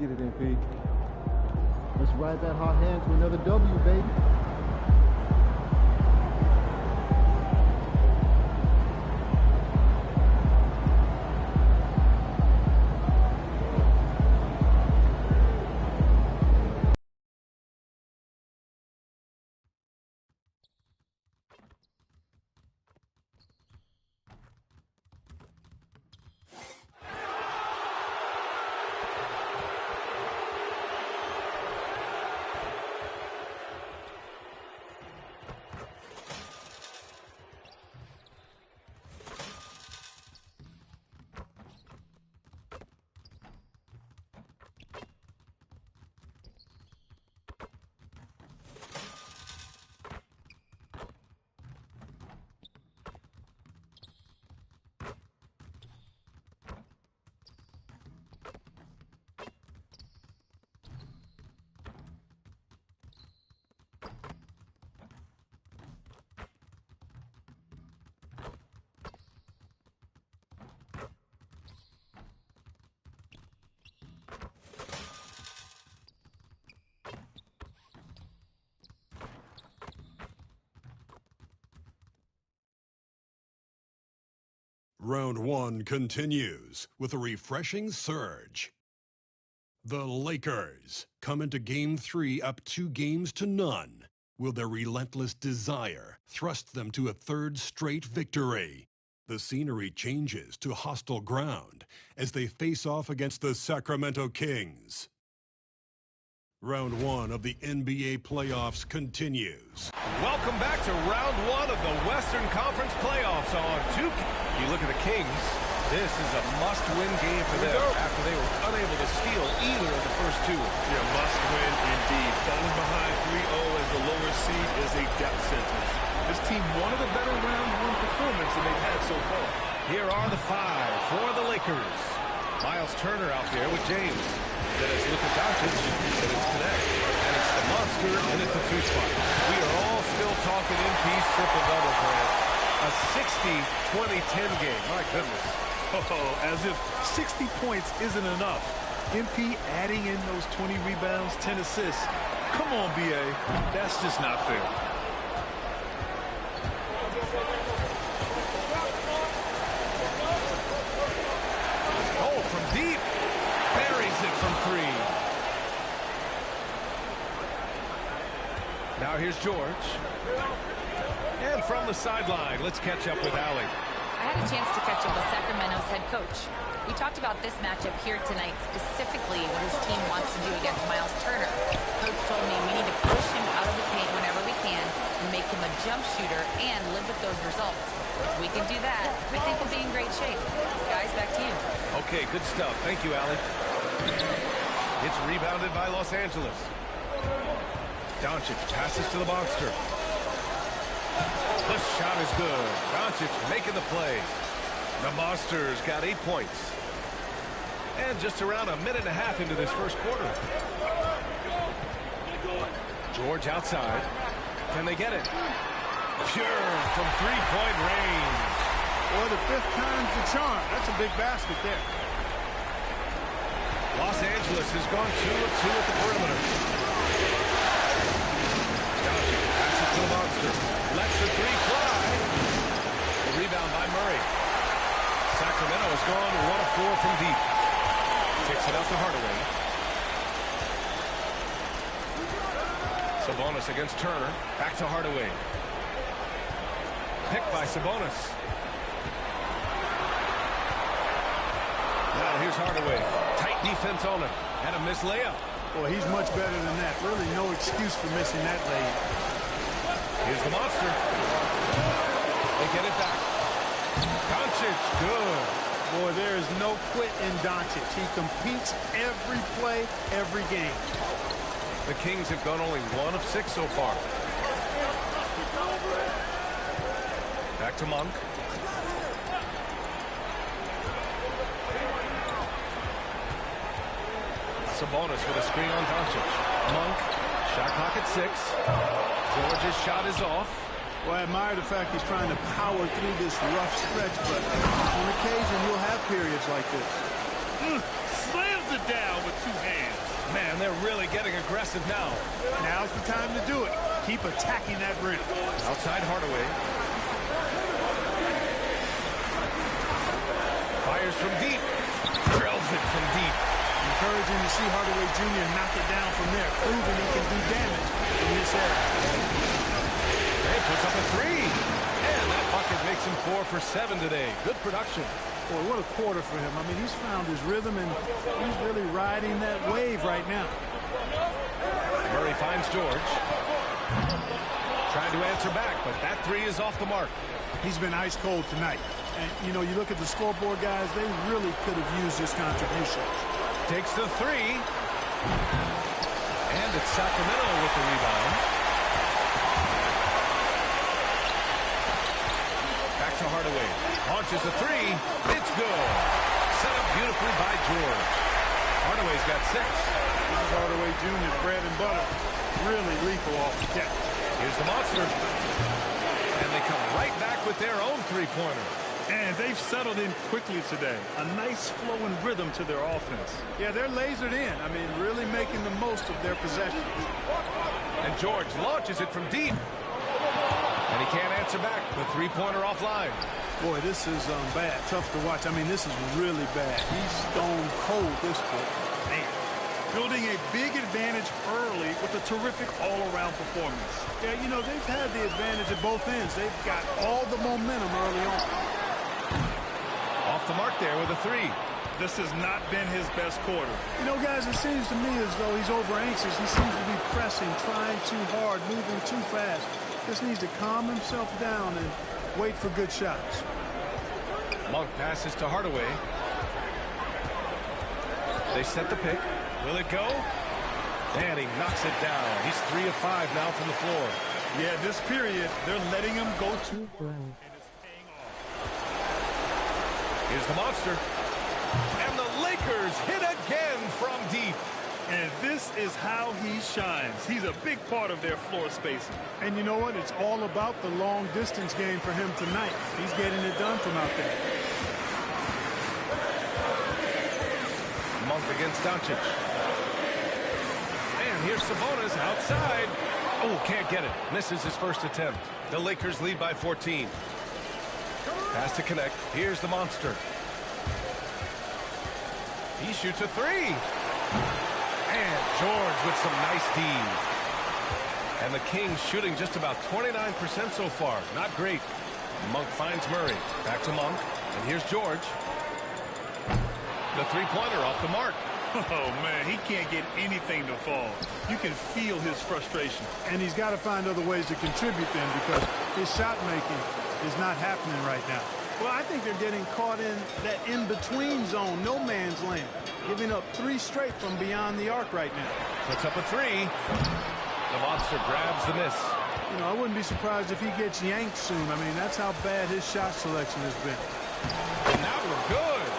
get it, MP. Let's ride that hot hand to another W, baby. Round one continues with a refreshing surge. The Lakers come into Game 3 up 2-0. Will their relentless desire thrust them to a third straight victory? The scenery changes to hostile ground as they face off against the Sacramento Kings. Round one of the NBA playoffs continues. Welcome back to round one of the Western Conference playoffs on 2K. You look at the Kings, this is a must-win game for them after they were unable to steal either of the first two. Yeah, must-win indeed. Falling behind 3-0 as the lower seed is a death sentence. This team wanted a better round one performance than they've had so far. Here are the five for the Lakers. Miles Turner out there with James. Then it's Luka Doncic, then it's Connect, and it's the monster, and it's the two spot. We are all still talking MP's triple-double, Grant. A 60-20-10 game, my goodness. Oh, as if 60 points isn't enough. MP adding in those 20 rebounds, 10 assists. Come on, BA. That's just not fair. Oh, from deep. Buries it from three. Now here's George. And from the sideline, let's catch up with Allie. I had a chance to catch up with Sacramento's head coach. We talked about this matchup here tonight, specifically what his team wants to do against Miles Turner. Coach told me we need to push him out of the paint whenever we can and make him a jump shooter and live with those results. If we can do that, I think we'll be in great shape. Guys, back to you. Okay, good stuff. Thank you, Allie. It's rebounded by Los Angeles. Doncic passes to the monster. The shot is good. Doncic making the play. The Monsters got 8 points. And just around a minute and a half into this first quarter. George outside. Can they get it? Pure from three-point range. Well, the fifth time's the charm. That's a big basket there. Los Angeles has gone 2 of 2 at the perimeter. Doncic passes to the monster. Lets the three fly. The rebound by Murray. Sacramento has gone 1 of 4 from deep. Kicks it out to Hardaway. Sabonis against Turner. Back to Hardaway. Picked by Sabonis. Now here's Hardaway. Tight defense on him. And a missed layup. Well, he's much better than that. Really no excuse for missing that layup. Here's the monster. They get it back. Doncic, good. Boy, there is no quit in Doncic. He competes every play, every game. The Kings have gone only 1 of 6 so far. Back to Monk. Sabonis with a screen on Doncic. Monk, shot clock at 6. George's shot is off. Well, I admire the fact he's trying to power through this rough stretch, but on occasion you'll have periods like this. Slams it down with 2 hands. Man, they're really getting aggressive now. Now's the time to do it. Keep attacking that rim. Outside Hardaway. Fires from deep. Drills it from deep. Encouraging to see Hardaway Jr. knock it down from there, proving he can do damage in this area. He puts up a 3. And that bucket makes him 4 for 7 today. Good production. Boy, what a quarter for him. I mean, he's found his rhythm, and he's really riding that wave right now. Murray finds George. Trying to answer back, but that 3 is off the mark. He's been ice cold tonight. And, you know, you look at the scoreboard, guys, they really could have used his contribution. Takes the 3. And it's Sacramento with the rebound. Back to Hardaway. Launches a 3. It's good. Set up beautifully by George. Hardaway's got 6. This is Hardaway Jr.'s bread and butter. Really lethal off the catch. Here's the monster. And they come right back with their own 3-pointer. And they've settled in quickly today. A nice flowing rhythm to their offense. Yeah, they're lasered in. I mean, really making the most of their possessions. And George launches it from deep. And he can't answer back. The 3-pointer offline. Boy, this is bad. Tough to watch. I mean, this is really bad. He's stone cold this quarter. Man, building a big advantage early with a terrific all-around performance. Yeah, you know, they've had the advantage at both ends. They've got all the momentum early on. Off the mark there with a 3. This has not been his best quarter. You know, guys, it seems to me as though he's over-anxious. He seems to be pressing, trying too hard, moving too fast. Just needs to calm himself down and wait for good shots. Monk passes to Hardaway. They set the pick. Will it go? And he knocks it down. He's 3 of 5 now from the floor. Yeah, this period, they're letting him go too low. Here's the monster. And the Lakers hit again from deep. And this is how he shines. He's a big part of their floor spacing. And you know what? It's all about the long distance game for him tonight. He's getting it done from out there. Monk against Doncic. And here's Sabonis outside. Oh, can't get it. Misses his first attempt. The Lakers lead by 14. Pass to connect. Here's the monster. He shoots a 3. And George with some nice D. And the Kings shooting just about 29% so far. Not great. Monk finds Murray. Back to Monk. And here's George. The 3-pointer off the mark. Oh, man, he can't get anything to fall. You can feel his frustration. And he's got to find other ways to contribute then, because his shot making is not happening right now. Well, I think they're getting caught in that in-between zone, no man's land, giving up 3 straight from beyond the arc right now. Puts up a 3. The monster grabs the miss. You know, I wouldn't be surprised if he gets yanked soon. I mean, that's how bad his shot selection has been. And now we're good.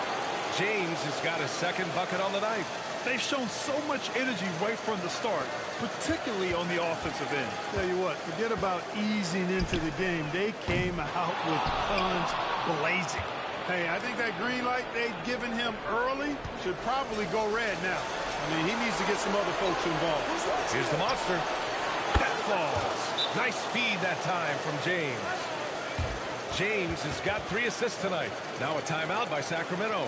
James has got his second bucket on the night. They've shown so much energy right from the start, particularly on the offensive end. Tell you what, forget about easing into the game. They came out with guns blazing. Hey, I think that green light they'd given him early should probably go red now. I mean, he needs to get some other folks involved. Here's the monster. That falls. Nice feed that time from James. James has got 3 assists tonight. Now a timeout by Sacramento.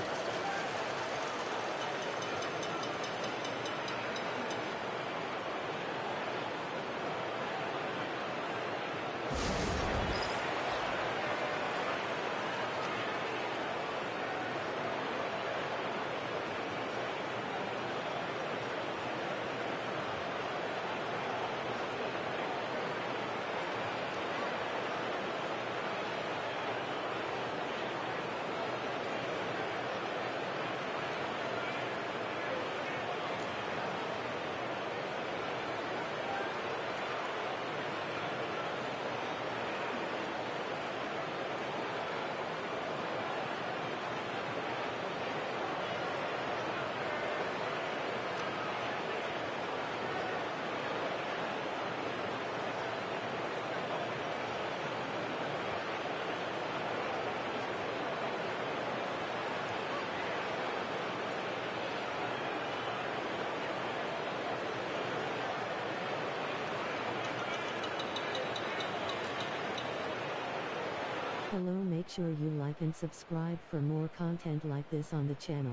Hello, make sure you like and subscribe for more content like this on the channel.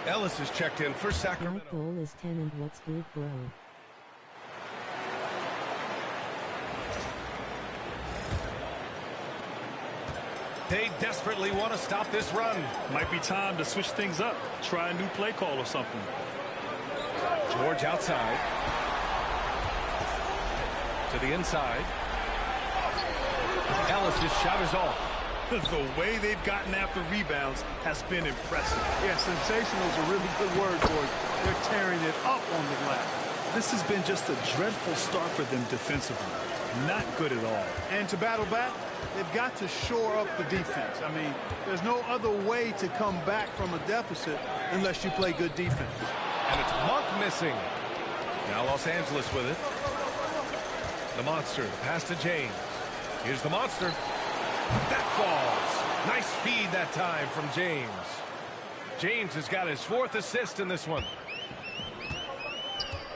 Ellis is checked in for Sacramento. Like goal is 10 and what's good, bro? They desperately want to stop this run. Might be time to switch things up. Try a new play call or something. George outside. To the inside. Ellis' shot is off. The way they've gotten after rebounds has been impressive. Yeah, sensational is a really good word for it. They're tearing it up on the glass. This has been just a dreadful start for them defensively. Not good at all. And to battle back, they've got to shore up the defense. I mean, there's no other way to come back from a deficit unless you play good defense. And it's Monk missing. Now Los Angeles with it. The Monster, pass to James. Here's the Monster. That falls. Nice feed that time from James. James has got his 4th assist in this one.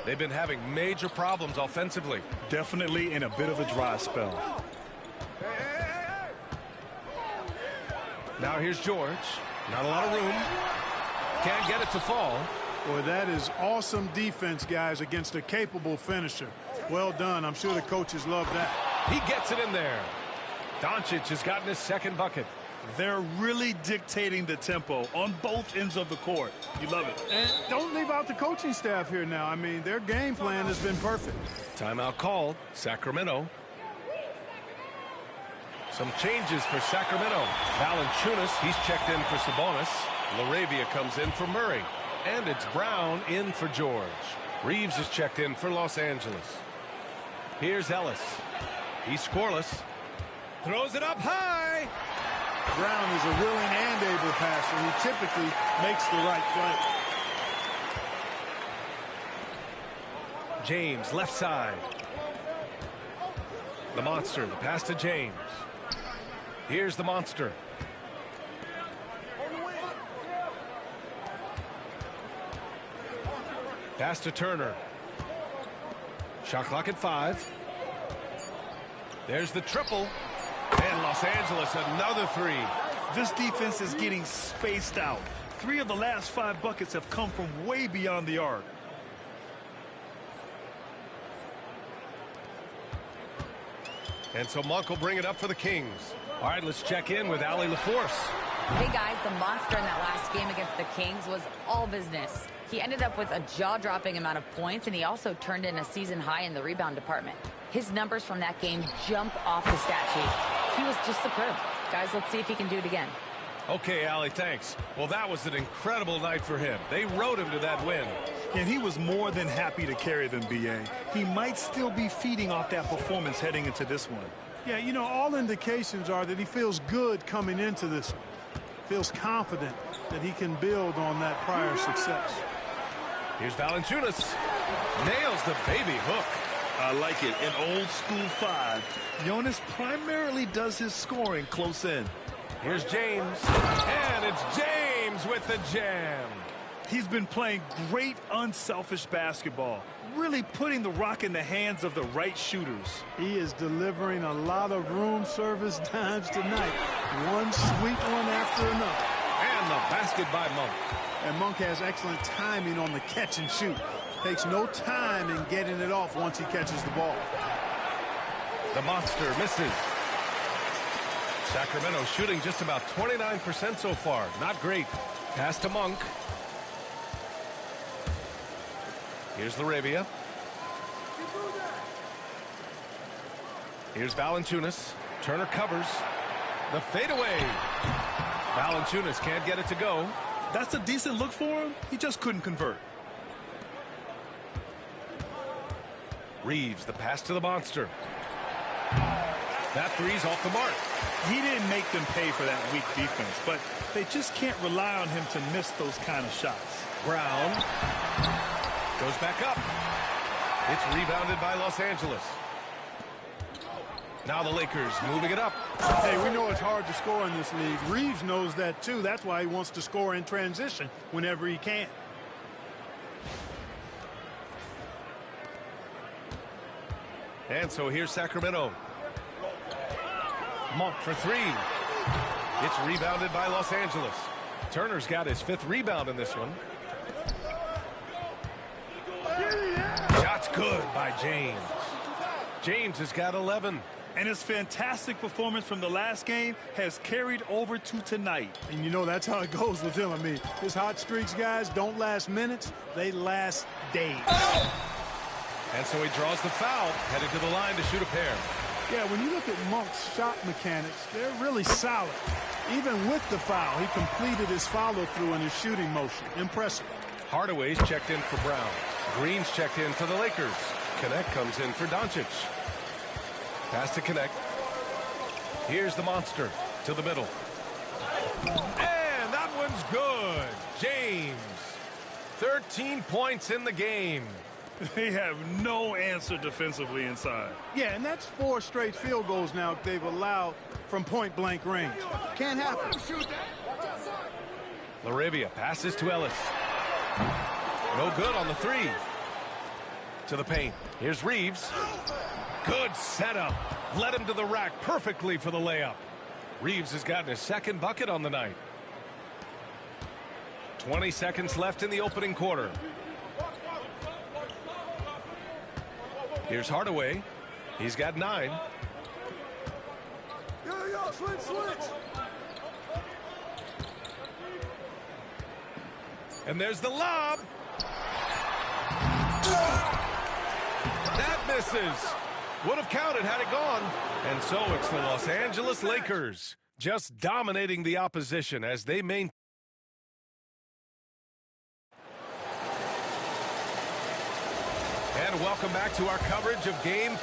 They've been having major problems offensively. Definitely in a bit of a dry spell. Now here's George. Not a lot of room. Can't get it to fall. Boy, that is awesome defense, guys, against a capable finisher. Well done. I'm sure the coaches love that. He gets it in there. Doncic has gotten his 2nd bucket. They're really dictating the tempo on both ends of the court. You love it. And don't leave out the coaching staff here now. I mean, their game plan has been perfect. Timeout called. Sacramento. Some changes for Sacramento. Valanciunas, he's checked in for Sabonis. LaRavia comes in for Murray. And it's Brown in for George. Reeves is checked in for Los Angeles. Here's Ellis. He's scoreless. Throws it up high. Brown is a willing and able passer. He typically makes the right play. James, left side. The Monster, the pass to James. Here's the Monster. Pass to Turner. Shot clock at 5. There's the triple. And Los Angeles, another 3. This defense is getting spaced out. 3 of the last 5 buckets have come from way beyond the arc. And so Monk will bring it up for the Kings. All right, let's check in with Allie LaForce. Hey guys, the Monster in that last game against the Kings was all business. He ended up with a jaw-dropping amount of points, and he also turned in a season high in the rebound department. His numbers from that game jump off the stat sheet. He was just superb. Guys, let's see if he can do it again. Okay, Allie, thanks. Well, that was an incredible night for him. They rode him to that win. And he was more than happy to carry them, B.A. He might still be feeding off that performance heading into this one. Yeah, you know, all indications are that he feels good coming into this one. Feels confident that he can build on that prior success. Here's Valanciunas. Nails the baby hook. I like it. An old school 5. Jonas primarily does his scoring close in. Here's James. And it's James with the jam. He's been playing great unselfish basketball. Really putting the rock in the hands of the right shooters. He is delivering a lot of room service dimes tonight. One sweet one after another. And the basket by Monk. And Monk has excellent timing on the catch and shoot. Takes no time in getting it off once he catches the ball. The Monster misses. Sacramento shooting just about 29% so far. Not great. Pass to Monk. Here's LaRavia. Here's Valanciunas. Turner covers. The fadeaway. Valanciunas can't get it to go. That's a decent look for him. He just couldn't convert. Reeves, the pass to the Monster. That three's off the mark. He didn't make them pay for that weak defense, but they just can't rely on him to miss those kind of shots. Brown goes back up. It's rebounded by Los Angeles. Now the Lakers moving it up. Hey, we know it's hard to score in this league. Reeves knows that too. That's why he wants to score in transition whenever he can. And so here's Sacramento. Monk for three. It's rebounded by Los Angeles. Turner's got his 5th rebound in this one. Shot's good by James. James has got 11. And his fantastic performance from the last game has carried over to tonight. And you know that's how it goes with him. I mean, his hot streaks, guys, don't last minutes. They last days. And so he draws the foul, headed to the line to shoot a pair. Yeah, when you look at Monk's shot mechanics, they're really solid. Even with the foul, he completed his follow-through in his shooting motion. Impressive. Hardaway's checked in for Brown. Green's checked in for the Lakers. Connect comes in for Doncic. Pass to Connect. Here's the monster to the middle. And that one's good. James. 13 points in the game. They have no answer defensively inside. Yeah, and that's 4 straight field goals now they've allowed from point-blank range. Can't happen. LaRavia passes to Ellis. No good on the 3. To the paint. Here's Reeves. Good setup. Led him to the rack perfectly for the layup. Reeves has gotten his 2nd bucket on the night. 20 seconds left in the opening quarter. Here's Hardaway. He's got 9. Switch. And there's the lob. That misses. Would have counted had it gone. And so it's the Los Angeles Lakers just dominating the opposition as they maintain. And welcome back to our coverage of game.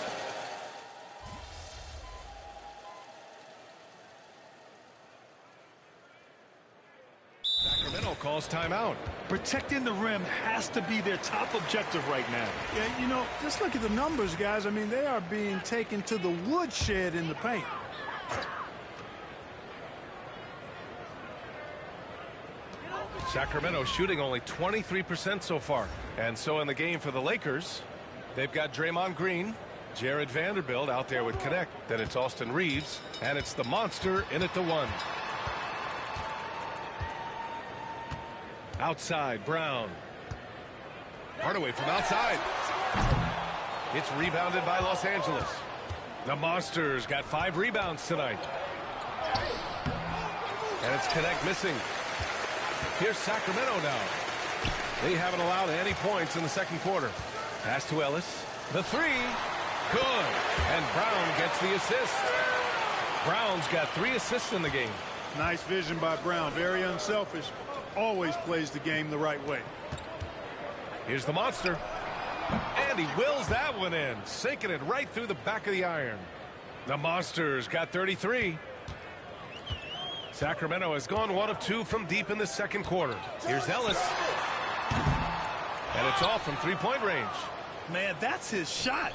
Sacramento calls timeout. Protecting the rim has to be their top objective right now. Yeah, you know, just look at the numbers, guys. I mean, they are being taken to the woodshed in the paint. Sacramento shooting only 23% so far. And so in the game for the Lakers, they've got Draymond Green, Jared Vanderbilt out there with Connect. Then it's Austin Reeves, and it's the monster in at the 1. Outside, Brown. Hardaway from outside. It's rebounded by Los Angeles. The Monsters got 5 rebounds tonight. And it's Connect missing. Here's Sacramento now. They haven't allowed any points in the 2nd quarter. Pass to Ellis. The 3. Good. And Brown gets the assist. Brown's got 3 assists in the game. Nice vision by Brown. Very unselfish. Always plays the game the right way. Here's the monster. And he wills that one in, sinking it right through the back of the iron. The Monsters got 33. Sacramento has gone 1 of 2 from deep in the 2nd quarter. Here's Ellis. And it's off from 3-point range. Man, that's his shot.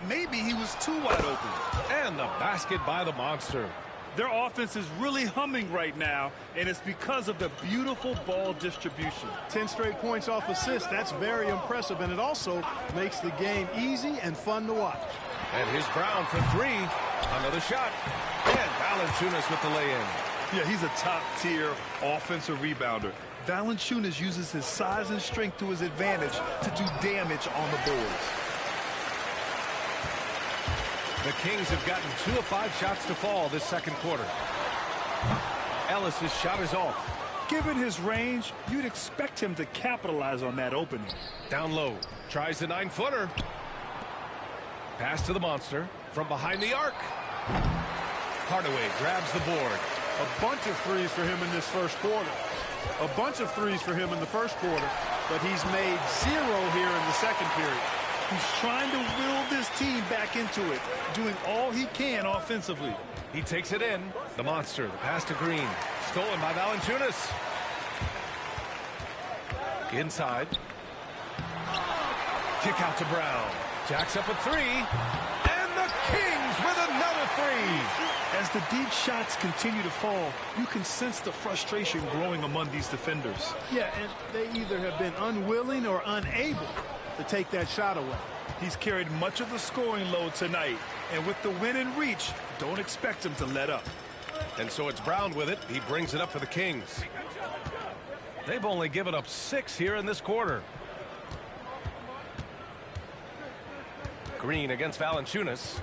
Maybe he was too wide open. And the basket by the Monster. Their offense is really humming right now, and it's because of the beautiful ball distribution. 10 straight points off assists. That's very impressive, and it also makes the game easy and fun to watch. And here's Brown for 3. Another shot. And Valanciunas with the lay-in. Yeah, he's a top-tier offensive rebounder. Valanciunas uses his size and strength to his advantage to do damage on the boards. The Kings have gotten 2 of 5 shots to fall this 2nd quarter. Ellis's shot is off. Given his range, you'd expect him to capitalize on that opening. Down low. Tries the 9-footer. Pass to the Monster from behind the arc. Hardaway grabs the board. A bunch of threes for him in this 1st quarter. A bunch of threes for him in the 1st quarter, but he's made 0 here in the 2nd period. He's trying to will this team back into it, doing all he can offensively. He takes it in. The Monster, the pass to Green. Stolen by Valanciunas. Inside. Kick out to Brown. Jacks up a 3. And the Kings with another 3. As the deep shots continue to fall, you can sense the frustration growing among these defenders. Yeah, and they either have been unwilling or unable to take that shot away. He's carried much of the scoring load tonight. And with the win in reach, don't expect him to let up. And so it's Brown with it. He brings it up for the Kings. They've only given up 6 here in this quarter. Green against Valanciunas.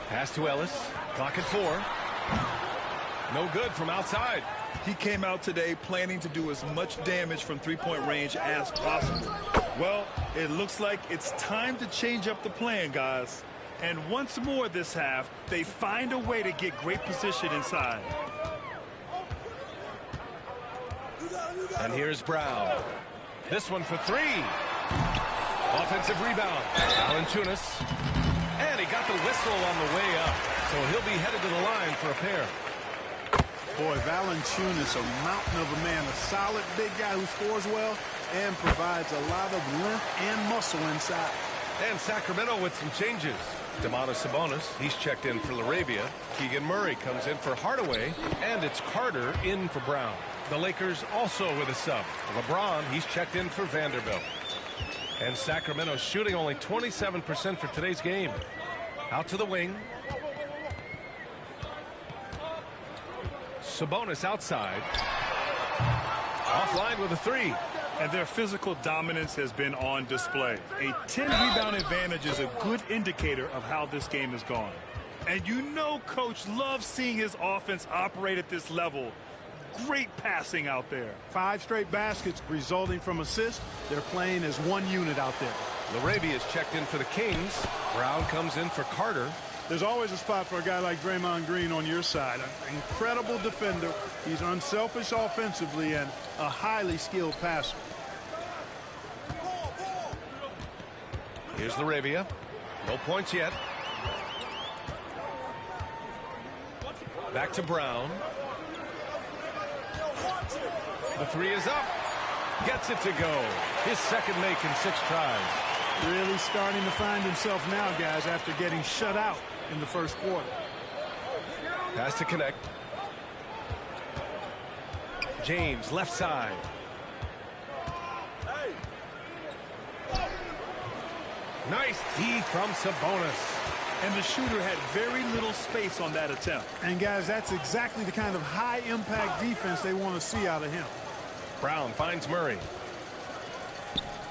Pass to Ellis. Clock at 4. No good from outside. He came out today planning to do as much damage from three-point range as possible. Well, it looks like it's time to change up the plan, guys. And once more this half, they find a way to get great position inside. And here's Brown. This one for 3. Offensive rebound. Valanciunas. And he got the whistle on the way up. So he'll be headed to the line for a pair. Boy, Valanciunas, a mountain of a man, a solid big guy who scores well and provides a lot of length and muscle inside. And Sacramento with some changes. Domantas Sabonis, he's checked in for Laravia. Keegan Murray comes in for Hardaway. And it's Carter in for Brown. The Lakers also with a sub. LeBron, he's checked in for Vanderbilt. And Sacramento shooting only 27% for today's game. Out to the wing. Sabonis outside. Offline with a 3. And their physical dominance has been on display. A 10-rebound advantage is a good indicator of how this game has gone. And you know Coach loves seeing his offense operate at this level. Great passing out there. 5 straight baskets resulting from assists. They're playing as one unit out there. Laravia is checked in for the Kings. Brown comes in for Carter. There's always a spot for a guy like Draymond Green on your side. An incredible defender. He's unselfish offensively and a highly skilled passer. Here's Laravia. No points yet. Back to Brown. The 3 is up. Gets it to go. His second make in 6 tries. Really starting to find himself now, guys, after getting shut out in the first quarter. Pass to connect. James, left side. Nice D from Sabonis. And the shooter had very little space on that attempt. And, guys, that's exactly the kind of high-impact defense they want to see out of him. Brown finds Murray.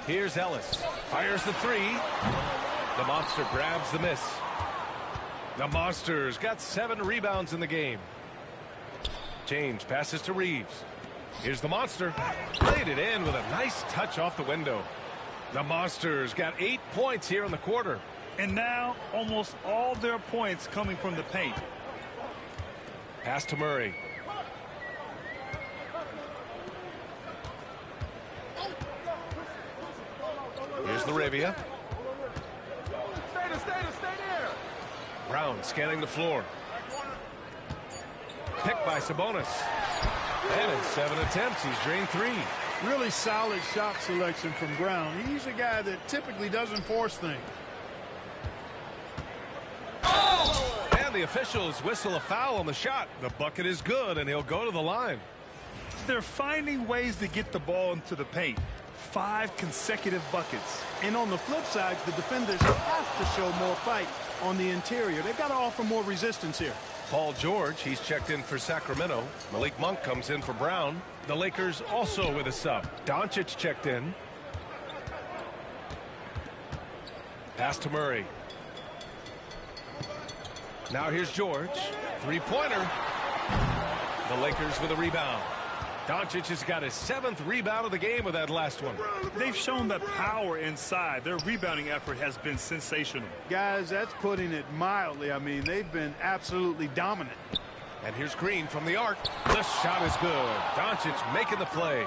Here's Ellis. Fires the 3. The Monster grabs the miss. The Monsters got 7 rebounds in the game. James passes to Reeves. Here's the Monster. Laid it in with a nice touch off the window. The Monsters got 8 points here in the quarter. And now almost all their points coming from the paint. Pass to Murray. Here's Laravia. Brown scanning the floor. Picked by Sabonis. And in 7 attempts, he's drained 3. Really solid shot selection from Brown. He's a guy that typically doesn't force things. And the officials whistle a foul on the shot. The bucket is good, and he'll go to the line. They're finding ways to get the ball into the paint. 5 consecutive buckets. And on the flip side, the defenders have to show more fight on the interior. They've got to offer more resistance here. Paul George, he's checked in for Sacramento. Malik Monk comes in for Brown. The Lakers also with a sub. Doncic checked in. Pass to Murray. Now here's George. 3-pointer. The Lakers with a rebound. Doncic has got his 7th rebound of the game with that last one. They've shown the power inside. Their rebounding effort has been sensational. Guys, that's putting it mildly. I mean, they've been absolutely dominant. And here's Green from the arc. The shot is good. Doncic making the play.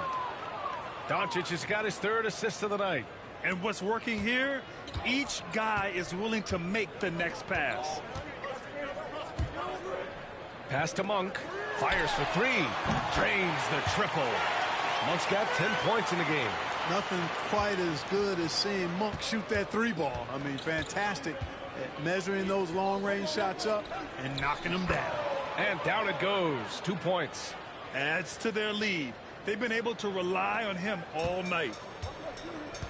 Doncic has got his 3rd assist of the night. And what's working here, each guy is willing to make the next pass. Pass to Monk. Fires for 3. Drains the triple. Monk's got 10 points in the game. Nothing quite as good as seeing Monk shoot that 3 ball. I mean, fantastic at measuring those long-range shots up and knocking them down. And down it goes. 2 points. Adds to their lead. They've been able to rely on him all night.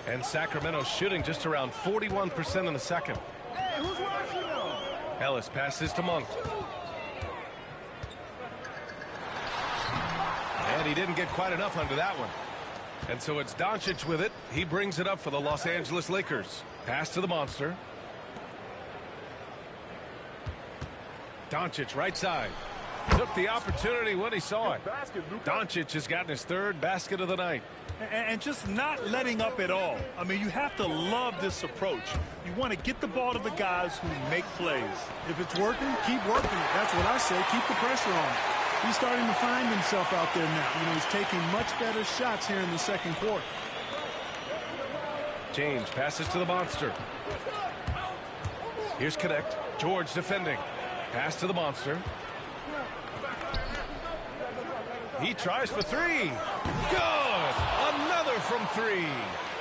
And Sacramento shooting just around 41% in the second. Hey, who's watching though? Ellis passes to Monk. And he didn't get quite enough under that one. And so it's Doncic with it. He brings it up for the Los Angeles Lakers. Pass to the monster. Doncic right side. Took the opportunity when he saw it. Doncic has gotten his third basket of the night. And just not letting up at all. I mean, you have to love this approach. You want to get the ball to the guys who make plays. If it's working, keep working it. That's what I say. Keep the pressure on. He's starting to find himself out there now. You know, he's taking much better shots here in the second quarter. James passes to the monster. Here's Connect. George defending. Pass to the monster. He tries for three. Good! Another from three.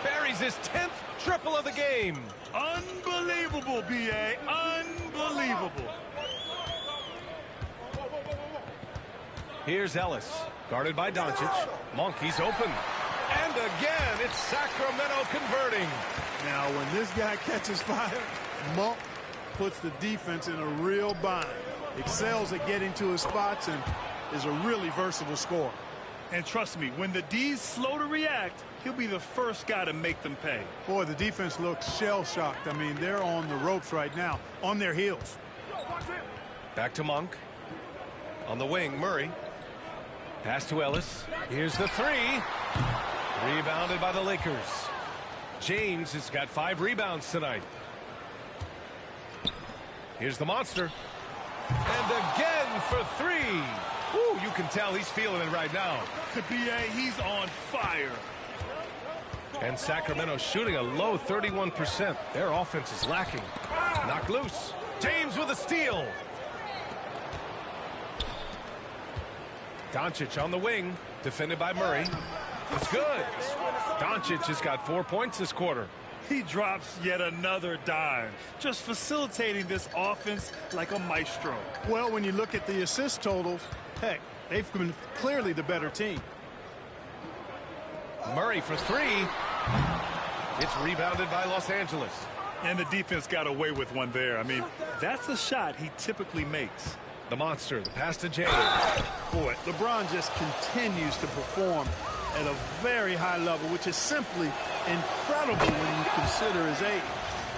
Buries his 10th triple of the game. Unbelievable, B.A. Unbelievable. Here's Ellis. Guarded by Doncic. Monk, he's open. And again, it's Sacramento converting. Now, when this guy catches fire, Monk puts the defense in a real bind. Excels at getting to his spots and is a really versatile scorer. And trust me, when the D's slow to react, he'll be the first guy to make them pay. Boy, the defense looks shell-shocked. I mean, they're on the ropes right now, on their heels. Back to Monk. On the wing, Murray. Pass to Ellis. Here's the three. Rebounded by the Lakers. James has got 5 rebounds tonight. Here's the monster. And again for 3. Ooh, you can tell he's feeling it right now. B.A., he's on fire. And Sacramento shooting a low 31%. Their offense is lacking. Knocked loose. James with a steal. Doncic on the wing, defended by Murray. It's good. Doncic has got 4 points this quarter. He drops yet another dime, just facilitating this offense like a maestro. Well, when you look at the assist totals, heck, they've been clearly the better team. Murray for 3. It's rebounded by Los Angeles. And the defense got away with one there. I mean, that's a shot he typically makes. The monster, the pass to James. Boy, LeBron just continues to perform at a very high level, which is simply incredible when you consider his age.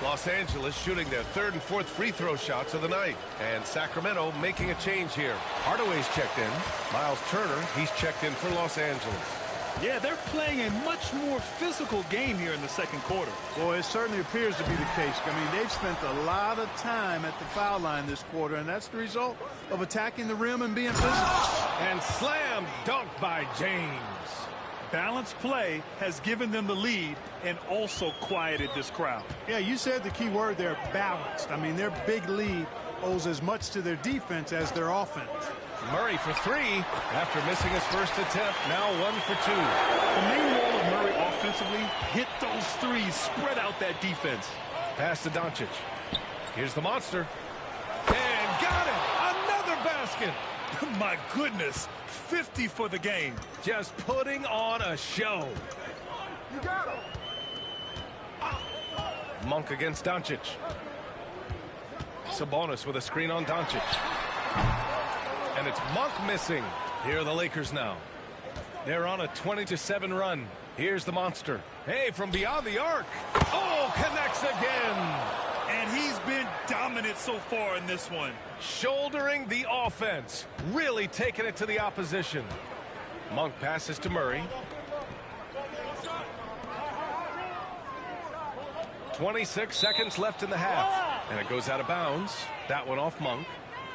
Los Angeles shooting their 3rd and 4th free throw shots of the night. And Sacramento making a change here. Hardaway's checked in. Miles Turner, he's checked in for Los Angeles. Yeah, they're playing a much more physical game here in the second quarter. Boy, it certainly appears to be the case. I mean, they've spent a lot of time at the foul line this quarter, and that's the result of attacking the rim and being physical. And slam dunk by James. Balanced play has given them the lead and also quieted this crowd. Yeah, you said the key word there, balanced. I mean, their big lead owes as much to their defense as their offense. Murray for 3 after missing his first attempt. Now 1 for 2. The main role of Murray offensively, hit those threes, spread out that defense. Pass to Doncic. Here's the monster. And got it! Another basket! My goodness, 50 for the game. Just putting on a show. You got him. Monk against Doncic. Sabonis with a screen on Doncic. And it's Monk missing. Here are the Lakers now. They're on a 20-7 run. Here's the monster. Hey, from beyond the arc. Oh, connects again. And he's been dominant so far in this one. Shouldering the offense. Really taking it to the opposition. Monk passes to Murray. 26 seconds left in the half. And it goes out of bounds. That one off Monk.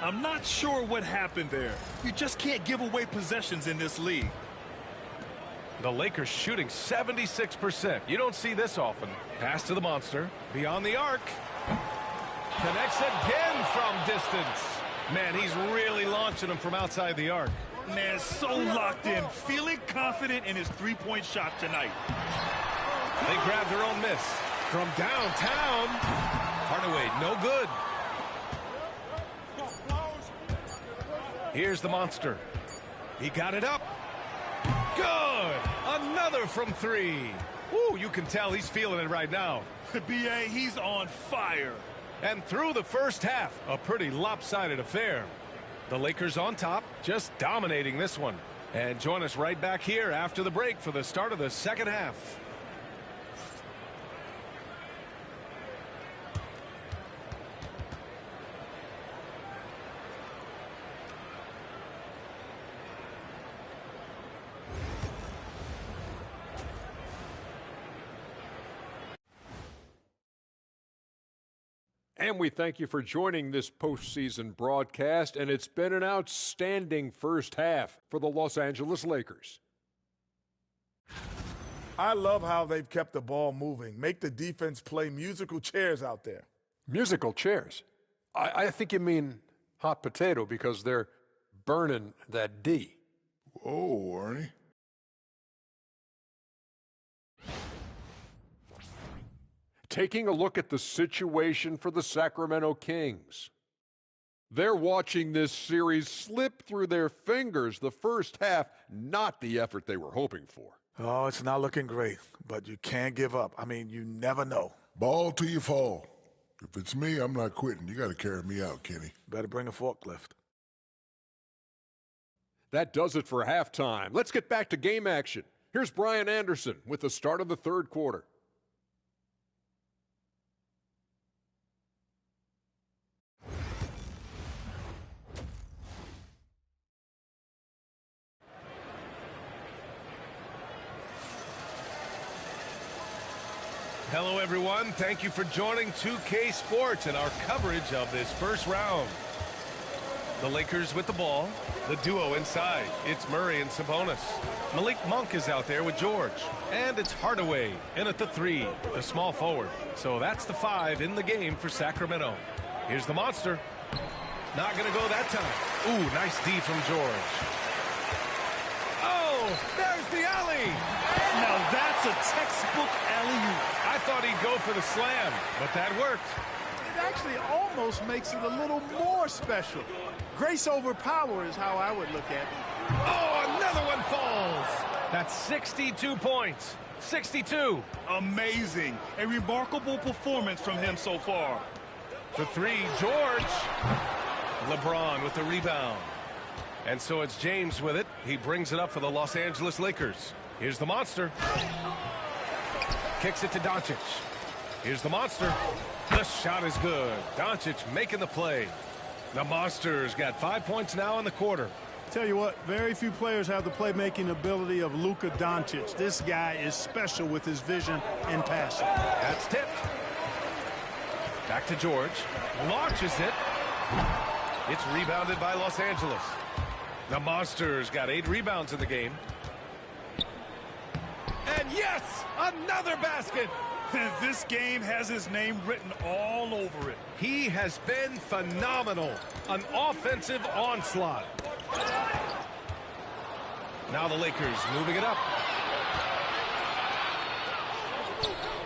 I'm not sure what happened there. You just can't give away possessions in this league. The Lakers shooting 76%. You don't see this often. Pass to the monster. Beyond the arc. Connects again from distance. Man, he's really launching them from outside the arc. Man, so locked in. Feeling confident in his three-point shot tonight. They grab their own miss. From downtown. Hardaway, no good. Here's the monster. He got it up. Good. Another from 3. Ooh, you can tell he's feeling it right now. B.A., he's on fire. And through the first half, a pretty lopsided affair. The Lakers on top, just dominating this one. And join us right back here after the break for the start of the second half. And we thank you for joining this postseason broadcast, and it's been an outstanding first half for the Los Angeles Lakers. I love how they've kept the ball moving. Make the defense play musical chairs out there. Musical chairs? I think you mean hot potato because they're burning that D. Whoa, Ernie. Taking a look at the situation for the Sacramento Kings. They're watching this series slip through their fingers. The first half, not the effort they were hoping for. Oh, it's not looking great, but you can't give up. I mean, you never know. Ball till you fall. If it's me, I'm not quitting. You got to carry me out, Kenny. Better bring a forklift. That does it for halftime. Let's get back to game action. Here's Brian Anderson with the start of the third quarter. Hello, everyone. Thank you for joining 2K Sports and our coverage of this first round. The Lakers with the ball. The duo inside. It's Murray and Sabonis. Malik Monk is out there with George. And it's Hardaway in at the 3, the small forward. So that's the 5 in the game for Sacramento. Here's the monster. Not going to go that time. Ooh, nice D from George. Oh, there's the alley. Now that's a textbook alley-oop. I thought he'd go for the slam, but that worked. It actually almost makes it a little more special. Grace over power is how I would look at it. Oh, another one falls. That's 62 points. 62. Amazing. A remarkable performance from him so far. For 3, George. LeBron with the rebound. And so it's James with it. He brings it up for the Los Angeles Lakers. Here's the monster. Kicks it to Doncic. Here's the monster. The shot is good. Doncic making the play. The monster's got 5 points now in the quarter. Tell you what, very few players have the playmaking ability of Luka Doncic. This guy is special with his vision and passion. That's tipped. Back to George. Launches it. It's rebounded by Los Angeles. The monster's got 8 rebounds in the game. And yes, another basket. This game has his name written all over it. He has been phenomenal. An offensive onslaught. Now the Lakers moving it up.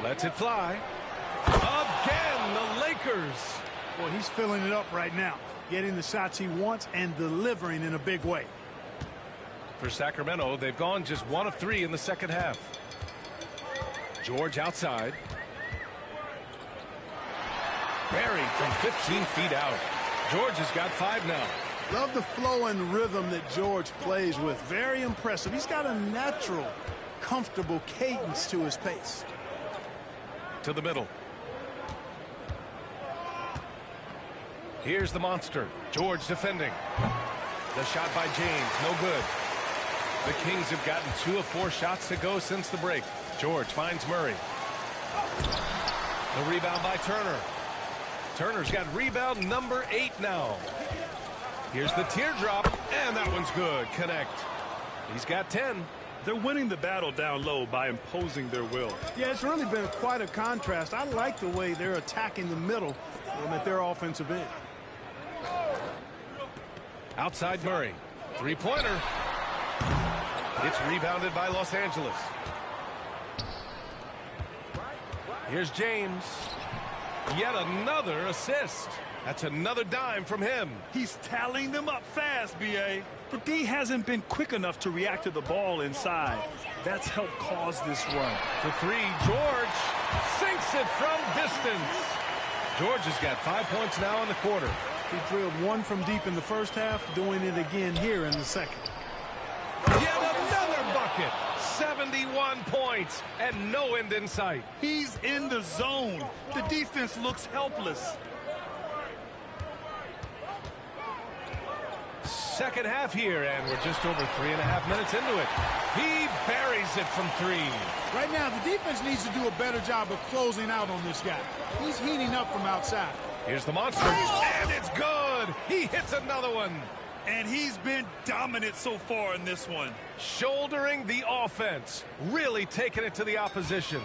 Lets it fly. Again, the Lakers. Well, he's filling it up right now, getting the shots he wants and delivering in a big way. For Sacramento, they've gone just 1 of 3 in the second half. George outside. Buried from 15 feet out. George has got 5 now. Love the flow and rhythm that George plays with. Very impressive. He's got a natural, comfortable cadence to his pace. To the middle. Here's the monster. George defending. The shot by James, no good. The Kings have gotten 2 of 4 shots to go since the break. George finds Murray. The rebound by Turner. Turner's got rebound number 8 now. Here's the teardrop, and that one's good. Connect. He's got 10. They're winning the battle down low by imposing their will. Yeah, it's really been quite a contrast. I like the way they're attacking the middle at their offensive end. Outside Murray. Three-pointer. It's rebounded by Los Angeles. Here's James. Yet another assist. That's another dime from him. He's tallying them up fast, B.A. The D hasn't been quick enough to react to the ball inside. That's helped cause this run. For three, George sinks it from distance. George has got 5 points now in the quarter. He drilled one from deep in the first half, doing it again here in the second. Yet another bucket. 71 points and no end in sight. He's in the zone. The defense looks helpless. Second half here, and we're just over 3.5 minutes into it. He buries it from three. Right now, the defense needs to do a better job of closing out on this guy. He's heating up from outside. Here's the monster, and it's good. He hits another one. And he's been dominant so far in this one. Shouldering the offense, really taking it to the opposition.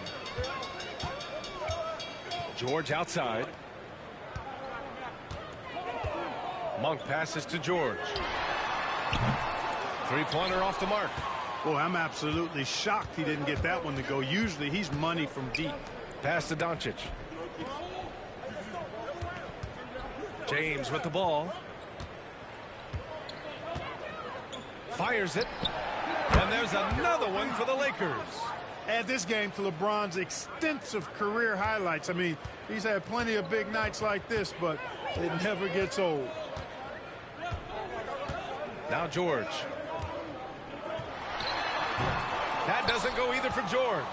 George outside. Monk passes to George. Three-pointer off the mark. Boy, I'm absolutely shocked he didn't get that one to go. Usually he's money from deep. Pass to Doncic. James with the ball. Fires it. And there's another one for the Lakers. Add this game to LeBron's extensive career highlights. I mean, he's had plenty of big nights like this, but it never gets old. Now George. That doesn't go either for George.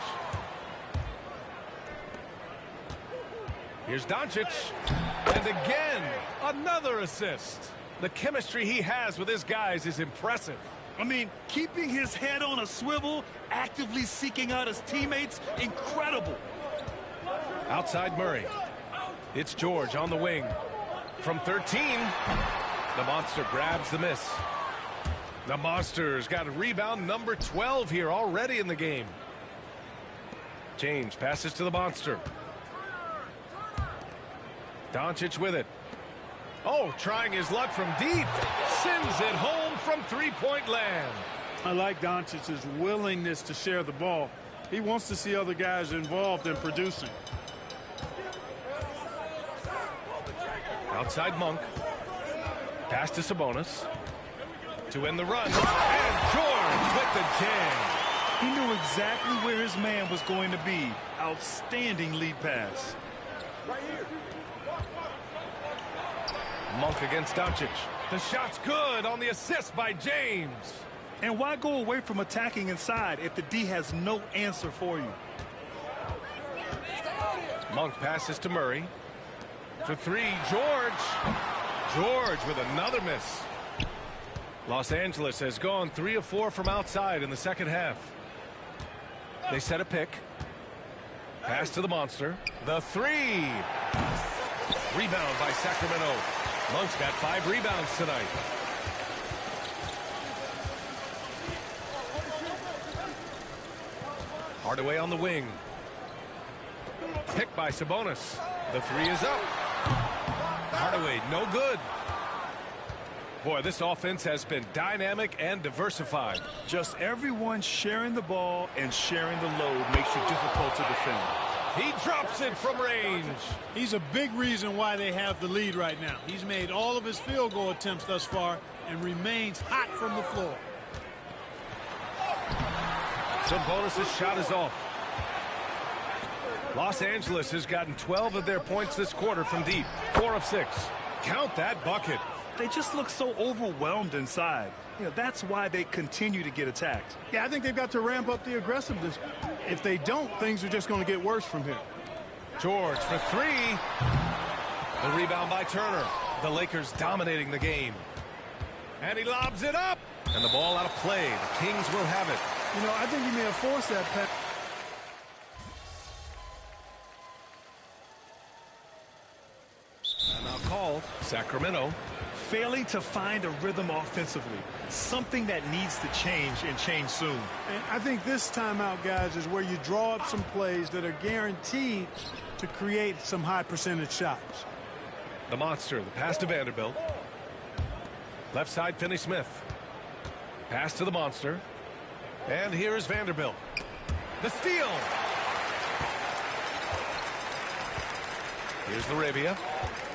Here's Doncic. And again, another assist. The chemistry he has with his guys is impressive. I mean, keeping his head on a swivel, actively seeking out his teammates, incredible. Outside Murray. It's George on the wing. From 13, the monster grabs the miss. The Monsters got a rebound number 12 here already in the game. James passes to the monster. Doncic with it. Oh, trying his luck from deep. Sends it home from three-point land. I like Doncic's willingness to share the ball. He wants to see other guys involved in producing. Outside Monk. Pass to Sabonis. To end the run. And George with the jam. He knew exactly where his man was going to be. Outstanding lead pass. Right here. Monk against Doncic. The shot's good on the assist by James. And why go away from attacking inside if the D has no answer for you? Monk passes to Murray. For three, George. George with another miss. Los Angeles has gone 3 of 4 from outside in the second half. They set a pick. Pass to the monster. The three. Rebound by Sacramento. Monk's got 5 rebounds tonight. Hardaway on the wing. Pick by Sabonis. The three is up. Hardaway, no good. Boy, this offense has been dynamic and diversified. Just everyone sharing the ball and sharing the load makes you difficult to defend. He drops it from range. He's a big reason why they have the lead right now. He's made all of his field goal attempts thus far and remains hot from the floor. Sabonis' shot is off. Los Angeles has gotten 12 of their points this quarter from deep. 4 of 6. Count that bucket. They just look so overwhelmed inside. You know, that's why they continue to get attacked. Yeah, I think they've got to ramp up the aggressiveness. If they don't, things are just going to get worse from here. George for three. The rebound by Turner. The Lakers dominating the game. And he lobs it up. And the ball out of play. The Kings will have it. You know, I think he may have forced that pass. And now called Sacramento. Failing to find a rhythm offensively. Something that needs to change and change soon. And I think this timeout, guys, is where you draw up some plays that are guaranteed to create some high percentage shots. The monster, the pass to Vanderbilt. Left side, Finney-Smith. Pass to the monster. And here is Vanderbilt. The steal. Here's Larabia.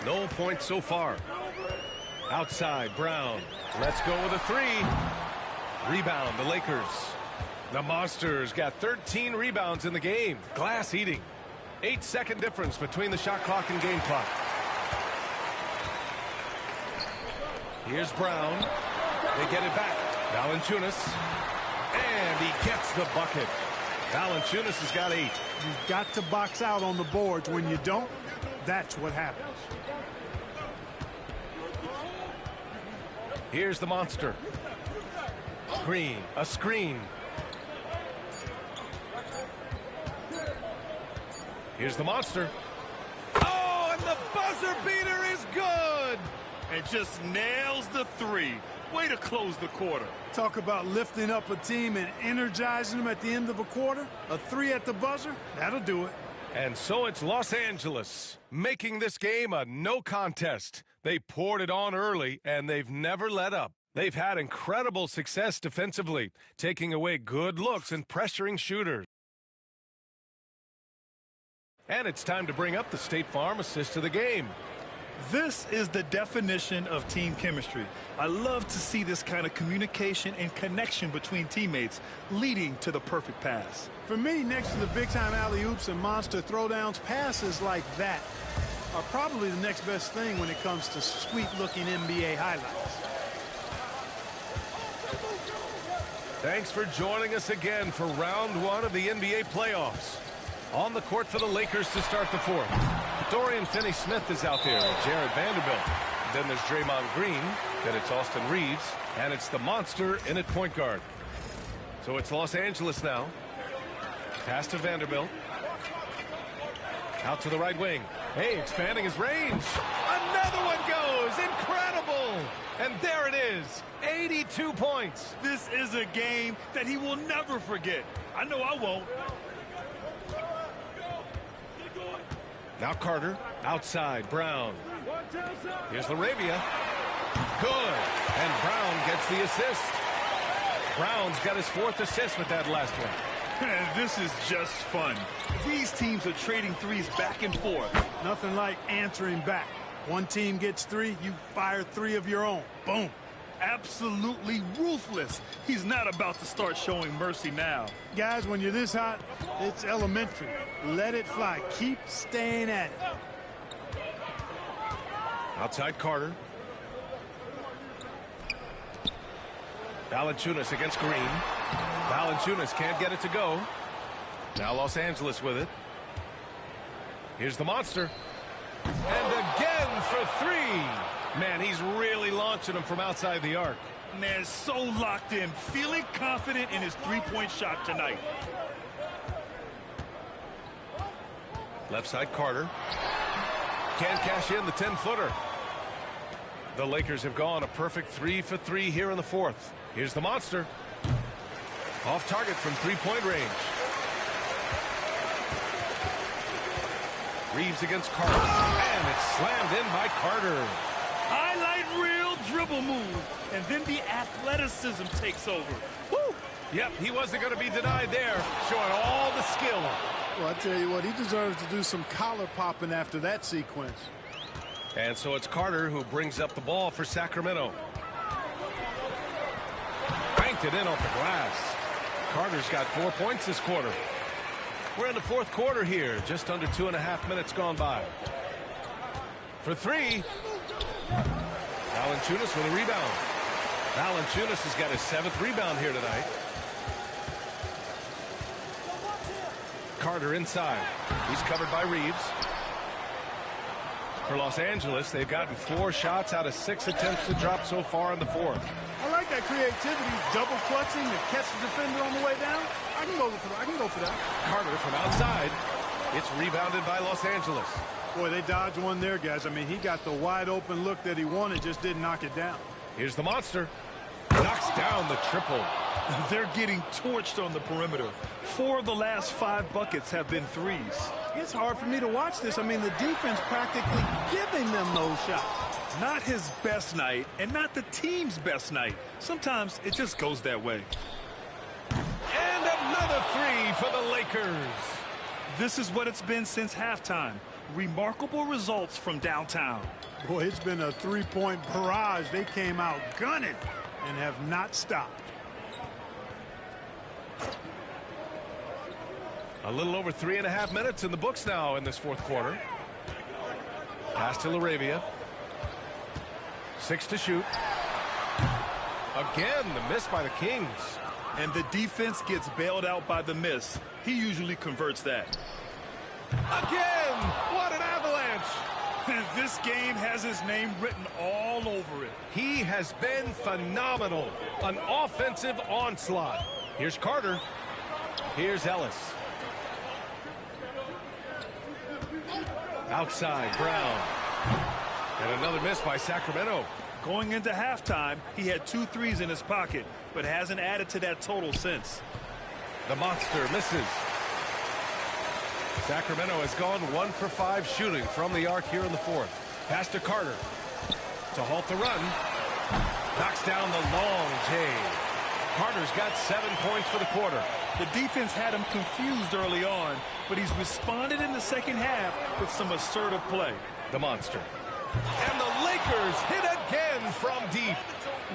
No points so far. Outside, Brown. Let's go with a three. Rebound, the Lakers. The Monsters got 13 rebounds in the game. Glass eating. 8-second difference between the shot clock and game clock. Here's Brown. They get it back. Valanciunas. And he gets the bucket. Valanciunas has got 8. You've got to box out on the boards. When you don't, that's what happens. Here's the Monster. Green, a screen. Here's the Monster. Oh, and the buzzer beater is good. And just nails the three. Way to close the quarter. Talk about lifting up a team and energizing them at the end of a quarter. A three at the buzzer, that'll do it. And so it's Los Angeles, making this game a no contest. They poured it on early, and they've never let up. They've had incredible success defensively, taking away good looks and pressuring shooters. And it's time to bring up the State Farm assist of the game. This is the definition of team chemistry. I love to see this kind of communication and connection between teammates leading to the perfect pass. For me, next to the big-time alley-oops and monster throwdowns, passes like that are probably the next best thing when it comes to sweet-looking NBA highlights. Thanks for joining us again for round 1 of the NBA playoffs. On the court for the Lakers to start the fourth. Dorian Finney-Smith is out there with Jared Vanderbilt. Then there's Draymond Green. Then it's Austin Reeves. And it's the Monster in at point guard. So it's Los Angeles now. Pass to Vanderbilt. Out to the right wing. Hey, expanding his range. Another one goes. Incredible. And there it is. 82 points. This is a game that he will never forget. I know I won't. Now Carter. Outside. Brown. Here's Larabia. Good. And Brown gets the assist. Brown's got his 4th assist with that last one. This is just fun. These teams are trading threes back and forth. Nothing like answering back. One team gets 3, you fire 3 of your own. Boom. Absolutely ruthless. He's not about to start showing mercy now. Guys, when you're this hot, it's elementary. Let it fly. Keep staying at it. Outside Carter. Valanciunas against Green. Valanciunas can't get it to go. Now Los Angeles with it. Here's the Monster. And again for 3. Man, he's really launching them from outside the arc. Man, so locked in, feeling confident in his three-point shot tonight. Left side Carter. Can't cash in the 10-footer. The Lakers have gone a perfect 3 for 3 here in the 4th. Here's the Monster. Off target from 3-point range. Reeves against Carter. And it's slammed in by Carter. Highlight reel dribble move. And then the athleticism takes over. Woo! Yep, he wasn't going to be denied there. Showing all the skill. Well, I tell you what, he deserves to do some collar popping after that sequence. And so it's Carter who brings up the ball for Sacramento. Banked it in off the glass. Carter's got 4 points this quarter. We're in the 4th quarter here. Just under 2.5 minutes gone by. For 3. Valanciunas with a rebound. Valanciunas has got his 7th rebound here tonight. Carter inside. He's covered by Reeves. For Los Angeles, they've gotten 4 shots out of 6 attempts to drop so far in the 4th. I like that creativity, double clutching to catch the defender on the way down. I can go for that. Carter from outside. It's rebounded by Los Angeles. Boy, they dodged one there, guys. I mean, he got the wide open look that he wanted, just didn't knock it down. Here's the Monster. Knocks down the triple. They're getting torched on the perimeter. 4 of the last 5 buckets have been threes. It's hard for me to watch this. I mean, the defense practically giving them those shots. Not his best night and not the team's best night. Sometimes it just goes that way. And another 3 for the Lakers. This is what it's been since halftime. Remarkable results from downtown. Boy, it's been a three-point barrage. They came out gunning and have not stopped. A little over 3.5 minutes in the books now in this fourth quarter. Pass to Laravia. 6 to shoot. Again, the miss by the Kings. And the defense gets bailed out by the miss. He usually converts that. Again! What an avalanche! This game has his name written all over it. He has been phenomenal. An offensive onslaught. Here's Carter. Here's Ellis. Outside, Brown. And another miss by Sacramento. Going into halftime, he had 2 threes in his pocket, but hasn't added to that total since. The monster misses. Sacramento has gone 1 for 5 shooting from the arc here in the fourth. Pass to Carter to halt the run. Knocks down the long J. Carter's got 7 points for the quarter. The defense had him confused early on, but he's responded in the second half with some assertive play. The monster. And the Lakers hit again from deep.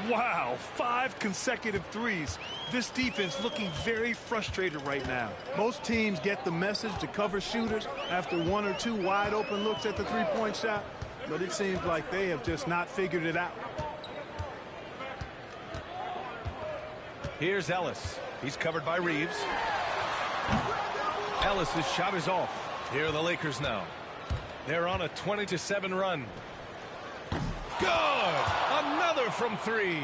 Wow, 5 consecutive threes. This defense looking very frustrated right now. Most teams get the message to cover shooters after 1 or 2 wide open looks at the three-point shot, but it seems like they have just not figured it out. Here's Ellis. He's covered by Reeves. Ellis's shot is off. Here are the Lakers now. They're on a 20-7 run. Good! Another from 3.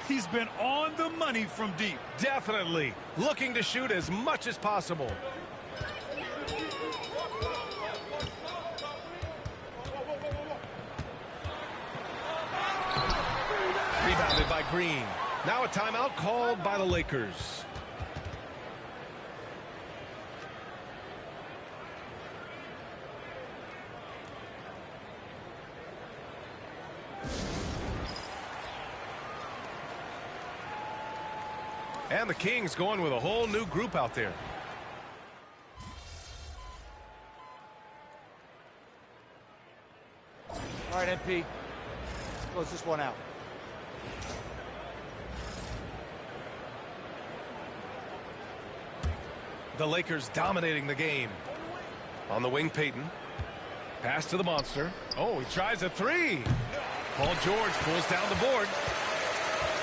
He's been on the money from deep. Definitely. Looking to shoot as much as possible. Rebounded by Green. Now a timeout called by the Lakers. And the Kings going with a whole new group out there. All right, MP. Close this one out. The Lakers dominating the game. On the wing, Payton. Pass to the monster. Oh, he tries a 3. Paul George pulls down the board.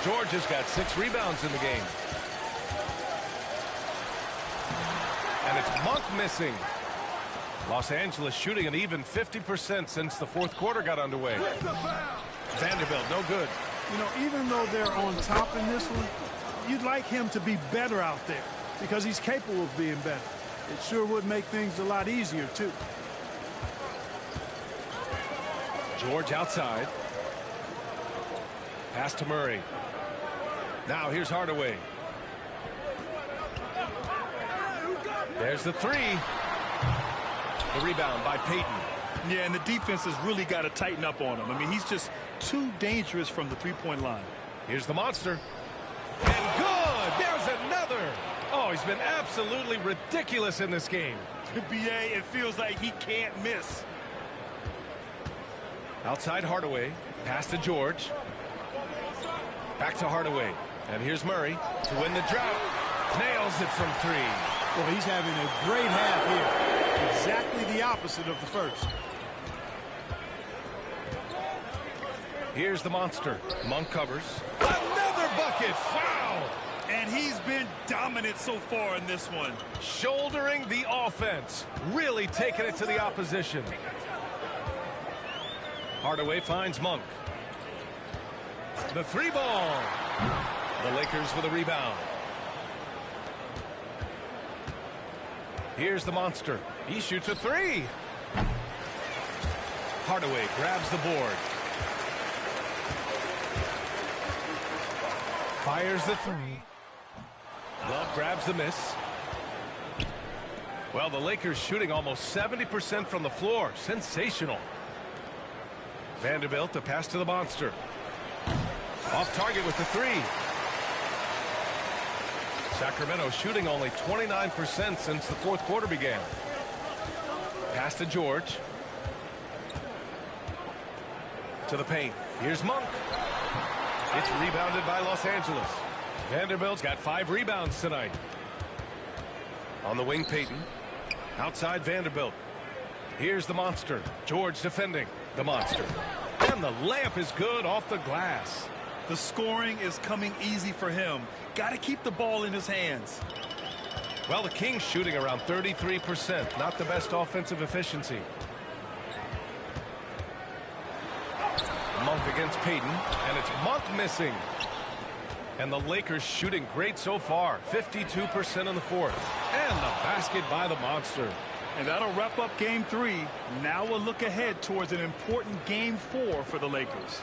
George has got 6 rebounds in the game. And it's Monk missing. Los Angeles shooting an even 50% since the fourth quarter got underway. Vanderbilt, no good. You know, even though they're on top in this one, you'd like him to be better out there because he's capable of being better. It sure would make things a lot easier, too. George outside. Pass to Murray. Now here's Hardaway. There's the 3. The rebound by Payton. Yeah, and the defense has really got to tighten up on him. I mean, he's just too dangerous from the three-point line. Here's the monster. And good! There's another! Oh, he's been absolutely ridiculous in this game. BA, it feels like he can't miss. Outside Hardaway. Pass to George. Back to Hardaway. And here's Murray to win the drought. Nails it from 3. Well, he's having a great half here. Exactly the opposite of the first. Here's the monster. Monk covers. Another bucket! Wow! And he's been dominant so far in this one. Shouldering the offense. Really taking it to the opposition. Hardaway finds Monk. The 3 ball. The Lakers with a rebound. Here's the monster. He shoots a 3. Hardaway grabs the board. Fires the 3. Love grabs the miss. Well, the Lakers shooting almost 70% from the floor. Sensational. Vanderbilt to pass to the monster. Off target with the 3. Sacramento shooting only 29% since the fourth quarter began. Pass to George. To the paint. Here's Monk. It's rebounded by Los Angeles. Vanderbilt's got 5 rebounds tonight. On the wing, Payton. Outside Vanderbilt. Here's the monster. George defending the monster. And the layup is good off the glass. The scoring is coming easy for him. Got to keep the ball in his hands. Well, the Kings shooting around 33%. Not the best offensive efficiency. Monk against Payton, and it's Monk missing. And the Lakers shooting great so far, 52% in the fourth. And the basket by the monster. And that'll wrap up game 3. Now we'll look ahead towards an important game 4 for the Lakers.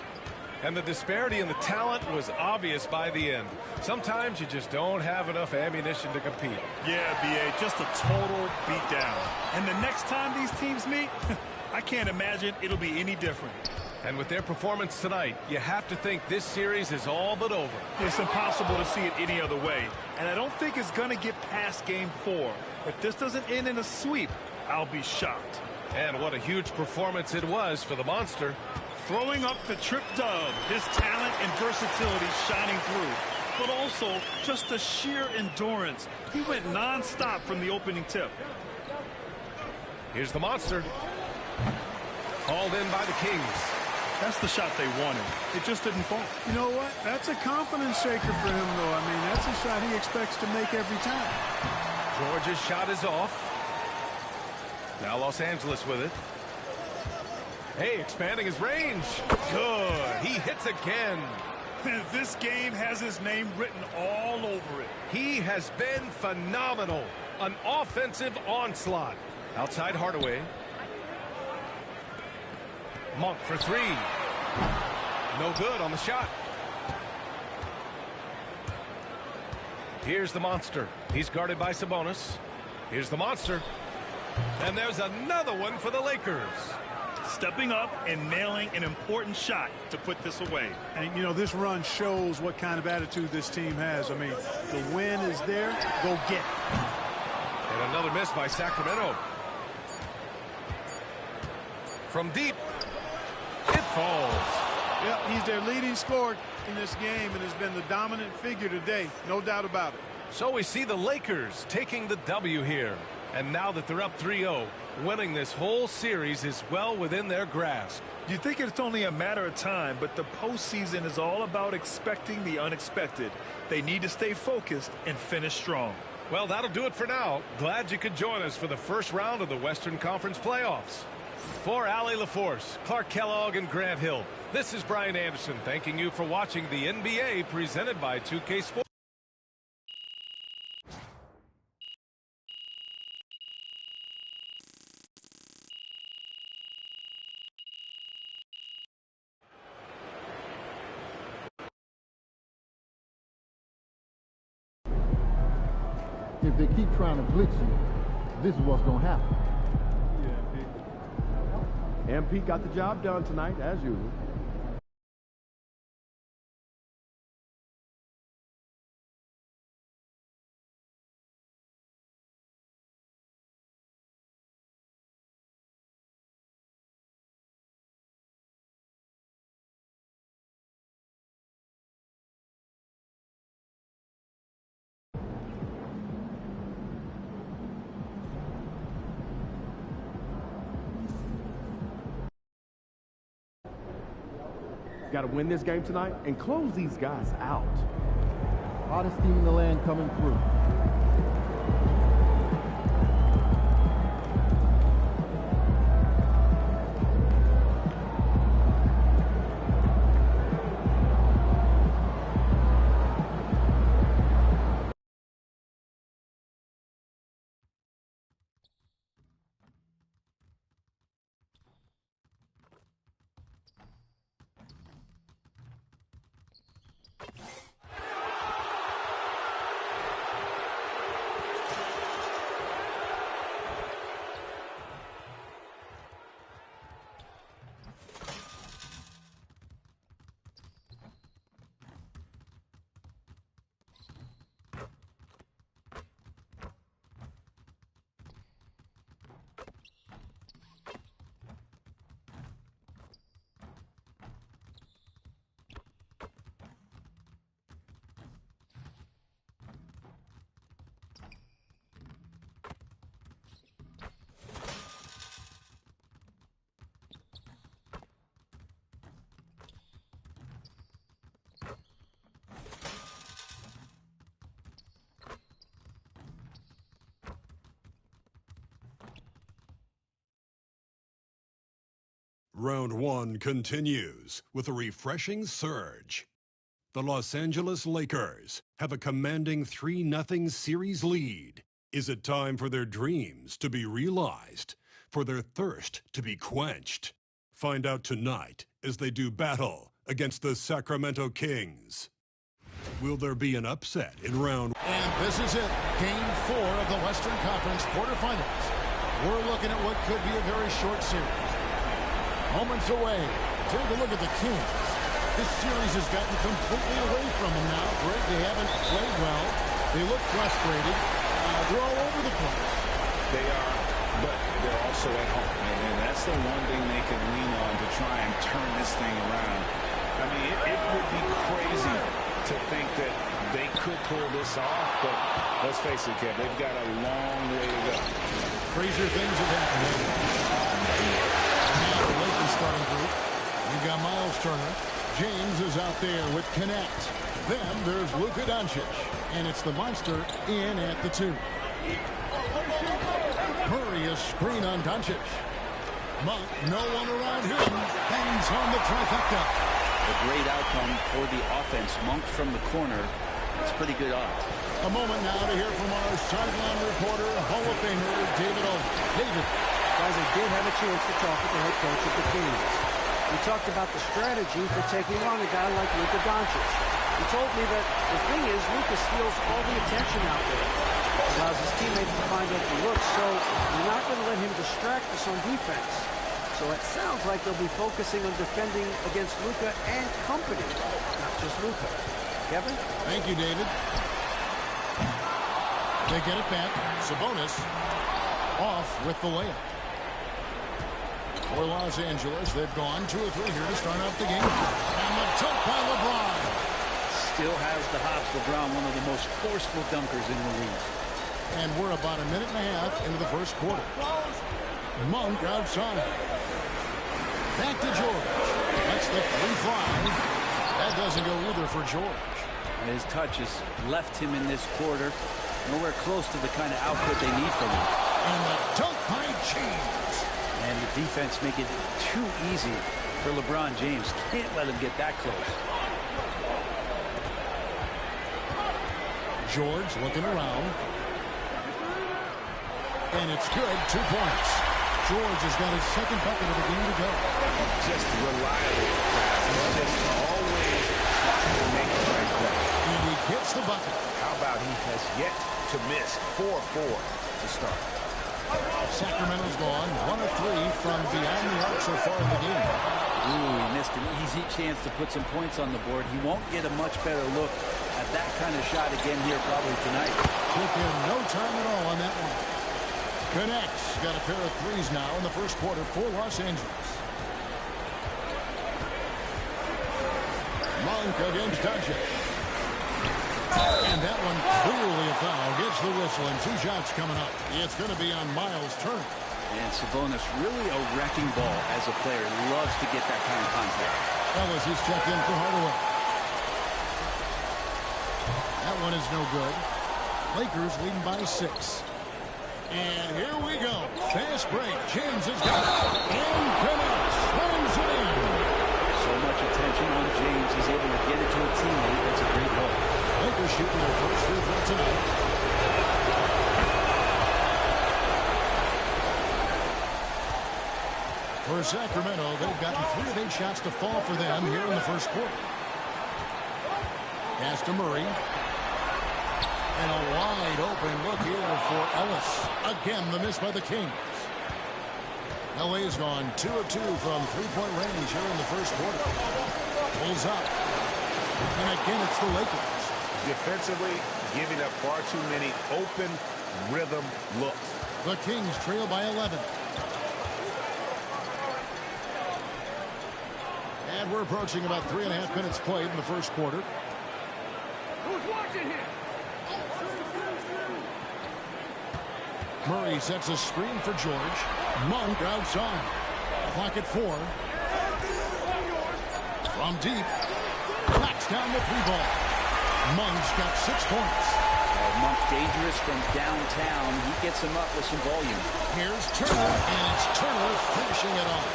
And the disparity in the talent was obvious by the end. Sometimes you just don't have enough ammunition to compete. Yeah, B.A., just a total beatdown. And the next time these teams meet, I can't imagine it'll be any different. And with their performance tonight, you have to think this series is all but over. It's impossible to see it any other way. And I don't think it's going to get past game 4. If this doesn't end in a sweep, I'll be shocked. And what a huge performance it was for the monster. Throwing up the trip dub, his talent and versatility shining through. But also just the sheer endurance. He went non-stop from the opening tip. Here's the monster. Called in by the Kings. That's the shot they wanted. It just didn't fall. You know what? That's a confidence shaker for him, though. I mean, that's a shot he expects to make every time. George's shot is off. Now Los Angeles with it. Hey, expanding his range. Good. He hits again. This game has his name written all over it. He has been phenomenal. An offensive onslaught. Outside Hardaway. Monk for 3. No good on the shot. Here's the monster. He's guarded by Sabonis. Here's the monster. And there's another one for the Lakers. Stepping up and nailing an important shot to put this away. And, you know, this run shows what kind of attitude this team has. I mean, the win is there. Go get it. And another miss by Sacramento. From deep. It falls. Yep, he's their leading scorer in this game and has been the dominant figure today. No doubt about it. So we see the Lakers taking the W here. And now that they're up 3-0, winning this whole series is well within their grasp. You think it's only a matter of time, but the postseason is all about expecting the unexpected. They need to stay focused and finish strong. Well, that'll do it for now. Glad you could join us for the first round of the Western Conference playoffs. For Allie LaForce, Clark Kellogg, and Grant Hill, this is Brian Anderson thanking you for watching the NBA presented by 2K Sports. If they keep trying to blitz you, this is what's going to happen. MP got the job done tonight, as usual. Got to win this game tonight and close these guys out. Hottest team in the land coming through. Round 1 continues with a refreshing surge. The Los Angeles Lakers have a commanding 3-0 series lead. Is it time for their dreams to be realized, for their thirst to be quenched? Find out tonight as they do battle against the Sacramento Kings. Will there be an upset in round? And this is it, Game 4 of the Western Conference quarterfinals. We're looking at what could be a very short series. Moments away. Take a look at the Kings. This series has gotten completely away from them now. Greg, they haven't played well. They look frustrated. They're all over the place. They are, but they're also at home. And that's the one thing they can lean on to try and turn this thing around. I mean, it would be crazy to think that they could pull this off, but let's face it, Kev, they've got a long way to go. Crazier things have happened. Now the Lakers starting group. You've got Miles Turner. James is out there with Connect. Then there's Luka Doncic. And it's the monster in at the 2. Murray, a screen on Doncic. Monk, no one around him. Hangs on the trifecta. A great outcome for the offense. Monk from the corner. It's pretty good odds. A moment now to hear from our sideline reporter, Hall of Famer David O. David. Guys, I did have a chance to talk with the head coach of the Kings. We talked about the strategy for taking on a guy like Luka Doncic. He told me that the thing is, Luka steals all the attention out there. Allows his teammates to find open looks, so you're not going to let him distract us on defense. So it sounds like they'll be focusing on defending against Luka and company, not just Luka. Kevin? Thank you, David. They get it back. Sabonis off with the layup. For Los Angeles, they've gone 2 or 3 here to start off the game. And the dunk by LeBron. Still has the hops. LeBron, one of the most forceful dunkers in the league. And we're about a minute and a half into the first quarter. Monk outside. Back to George. That's the 3 fly. That doesn't go either for George. His touch has left him in this quarter. Nowhere close to the kind of output they need from him. And the dunk by James. And the defense make it too easy for LeBron James. Can't let him get that close. George looking around. And it's good. 2 points. George has got his second bucket of the game to go. Just reliable. He's just always trying to make the right play. And he gets the bucket. How about he has yet to miss 4-4 to start. Sacramento's gone 1 of 3 from beyond the arc so far in the game. Ooh, he missed an easy chance to put some points on the board. He won't get a much better look at that kind of shot again here probably tonight. Took him no time at all on that one. Connects. Got a pair of 3s now in the first quarter for Los Angeles. Monk against Doncic. And that one clearly a foul. Gets the whistle and 2 shots coming up. It's going to be on Miles Turner. And Sabonis, really a wrecking ball as a player. Loves to get that kind of contact. Ellis is checked in for Hardaway. That one is no good. Lakers leading by 6. And here we go. Fast break. James has got it. And connects. Slams it in. So much attention on James. He's able to get it to a teammate. That's a great ball. Lakers shooting their first free throw tonight. For Sacramento, they've gotten 3 of 8 shots to fall for them here in the first quarter. Pass to Murray. And a wide open look here for Ellis. Again, the miss by the Kings. LA's gone 2 of 2 from 3-point range here in the first quarter. Pulls up. And again, it's the Lakers. Defensively, giving up far too many open rhythm looks. The Kings trail by 11. And we're approaching about 3.5 minutes played in the first quarter. Who's watching here? Murray sets a screen for George. Monk outside. Clock at 4. From deep. Knocks down the 3-ball. Monk's got 6 points. Monk dangerous from downtown. He gets him up with some volume. Here's Turner, and it's Turner finishing it off.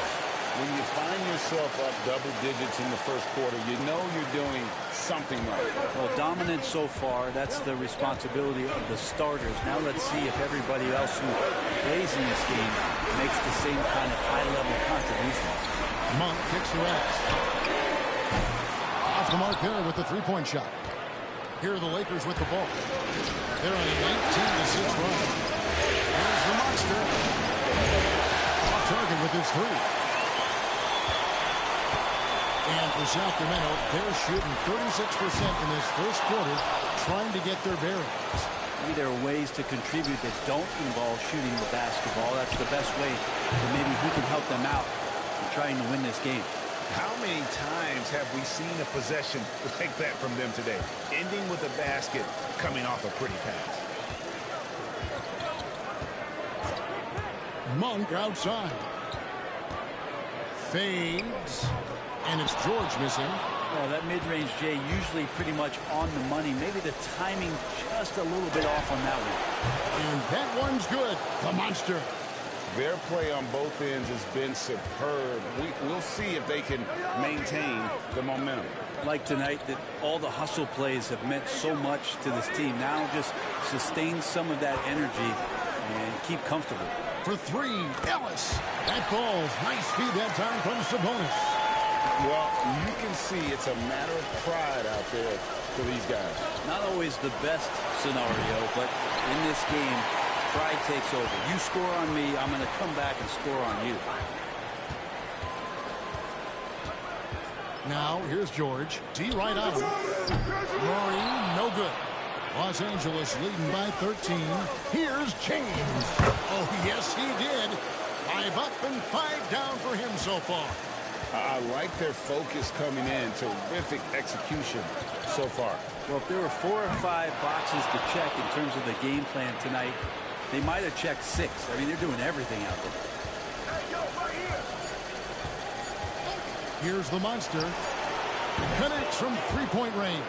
When you find yourself up double digits in the first quarter, you know you're doing something right. Well, dominant so far. That's the responsibility of the starters. Now let's see if everybody else who plays in this game makes the same kind of high-level contributions. Monk kicks the rest. Off the mark there with the three-point shot. Here are the Lakers with the ball. They're on a 19-6 run. Here's the monster. Off target with his three. And for Sacramento, they're shooting 36% in this first quarter, trying to get their bearings. Maybe there are ways to contribute that don't involve shooting the basketball. That's the best way that maybe he can help them out in trying to win this game. How many times have we seen a possession like that from them today? Ending with a basket, coming off a pretty pass. Monk outside. Fades. And it's George missing. Well, that mid-range Jay usually pretty much on the money. Maybe the timing just a little bit off on that one. And that one's good. The monster. Their play on both ends has been superb. We'll see if they can maintain the momentum. Like tonight, that all the hustle plays have meant so much to this team. Now just sustain some of that energy and keep comfortable. For three, Ellis. That falls. Nice feed that time from Sabonis. Well, you can see it's a matter of pride out there for these guys. Not always the best scenario, but in this game, pride takes over. You score on me, I'm going to come back and score on you. Now, here's George. D right on him. Murray, no good. Los Angeles leading by 13. Here's James. Oh, yes, he did. 5 up and 5 down for him so far. I like their focus coming in. Terrific execution so far. Well, if there were 4 or 5 boxes to check in terms of the game plan tonight, they might have checked 6. I mean, they're doing everything out there. Here's the monster. Connects from three-point range.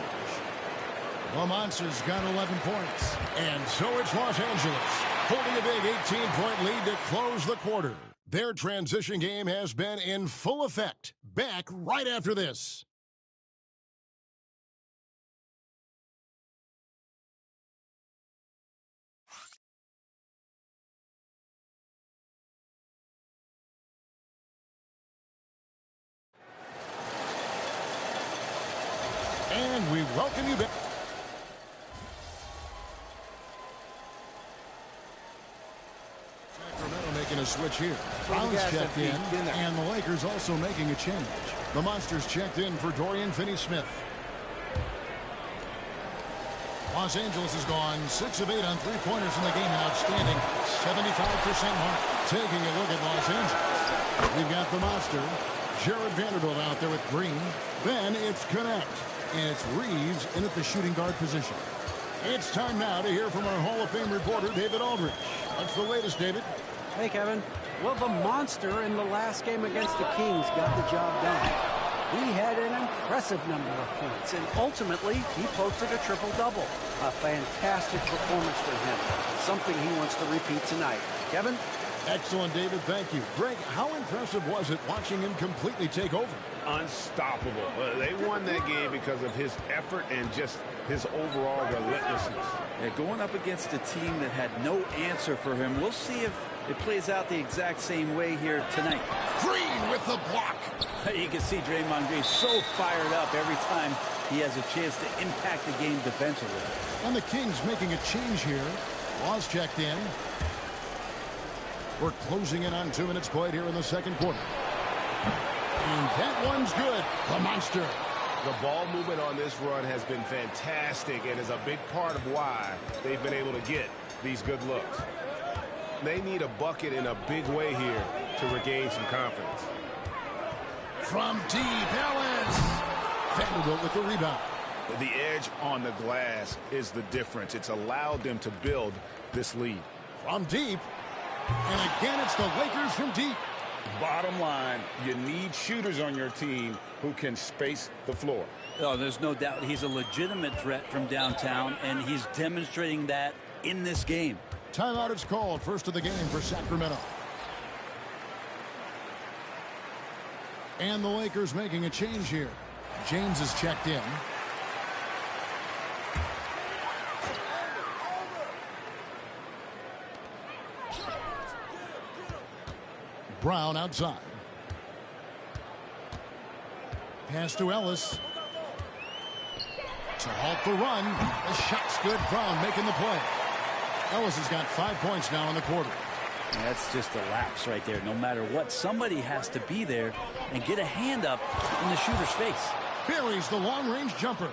The monster's got 11 points. And so it's Los Angeles, holding a big 18-point lead to close the quarter. Their transition game has been in full effect. Back right after this. And we welcome you back. Sacramento making a switch here. Brown's checked in, and the Lakers also making a change. The Monsters checked in for Dorian Finney-Smith. Los Angeles has gone 6 of 8 on three-pointers in the game. An outstanding 75% mark. Taking a look at Los Angeles. We've got the Monster, Jared Vanderbilt out there with Green. Then it's Connect. And it's Reeves in at the shooting guard position. It's time now to hear from our Hall of Fame reporter, David Aldrich. What's the latest, David? Hey, Kevin. Well, the Monster in the last game against the Kings got the job done. He had an impressive number of points, and ultimately, he posted a triple-double. A fantastic performance for him. Something he wants to repeat tonight. Kevin? Excellent, David. Thank you. Greg, how impressive was it watching him completely take over? Unstoppable. They won that game because of his effort and just his overall relentlessness. Yeah, going up against a team that had no answer for him. We'll see if it plays out the exact same way here tonight. Green with the block. You can see Draymond Green so fired up every time he has a chance to impact the game defensively. And the Kings making a change here. Laws checked in. We're closing in on 2 minutes played here in the second quarter. And that one's good. The Monster. The ball movement on this run has been fantastic and is a big part of why they've been able to get these good looks. They need a bucket in a big way here to regain some confidence. From deep, Ellis. Vanderbilt with the rebound. The edge on the glass is the difference. It's allowed them to build this lead. From deep. And again, it's the Lakers from deep. Bottom line, you need shooters on your team who can space the floor. Oh, there's no doubt he's a legitimate threat from downtown, and he's demonstrating that in this game. Timeout is called. First of the game for Sacramento. And the Lakers making a change here. James is checked in. Brown outside. Pass to Ellis. To halt the run. The shot's good. Brown making the play. Ellis has got 5 points now in the quarter. That's just a lapse right there. No matter what, somebody has to be there and get a hand up in the shooter's face. Buries the long-range jumper.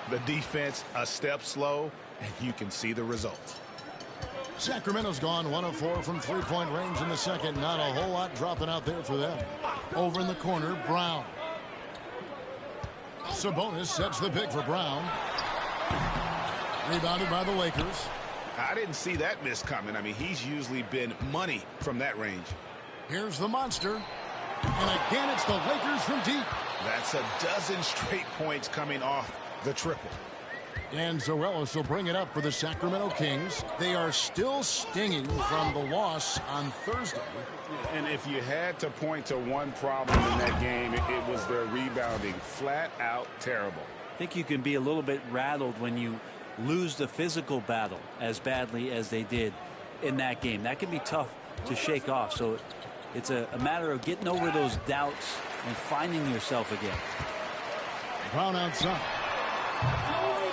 The defense a step slow, and you can see the result. Sacramento's gone 1 of 4 from three-point range in the second. Not a whole lot dropping out there for them. Over in the corner, Brown. Sabonis sets the pick for Brown. Rebounded by the Lakers. I didn't see that miss coming. I mean, he's usually been money from that range. Here's the monster. And again, it's the Lakers from deep. That's a dozen straight points coming off the triple. And Zoelis will bring it up for the Sacramento Kings. They are still stinging from the loss on Thursday. And if you had to point to one problem in that game, it was their rebounding. Flat out terrible. I think you can be a little bit rattled when you lose the physical battle as badly as they did in that game. That can be tough to shake off. So it's a matter of getting over those doubts and finding yourself again. Brown outside.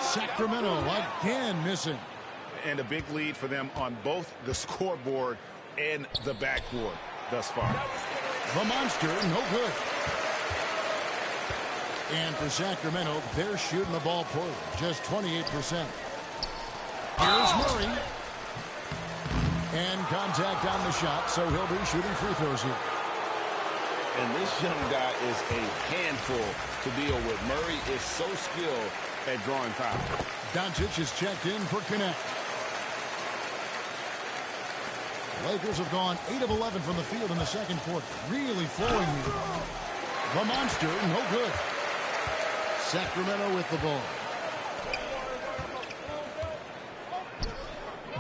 Sacramento again missing. And a big lead for them on both the scoreboard and the backboard thus far. The monster, no good. And for Sacramento, they're shooting the ball poorly, just 28%. Here's Murray. And contact on the shot, so he'll be shooting free throws here. And this young guy is a handful to deal with. Murray is so skilled at drawing fouls. Doncic is checked in for Connect. Lakers have gone 8 of 11 from the field in the second quarter. Really flowing here. The monster, no good. Sacramento with the ball.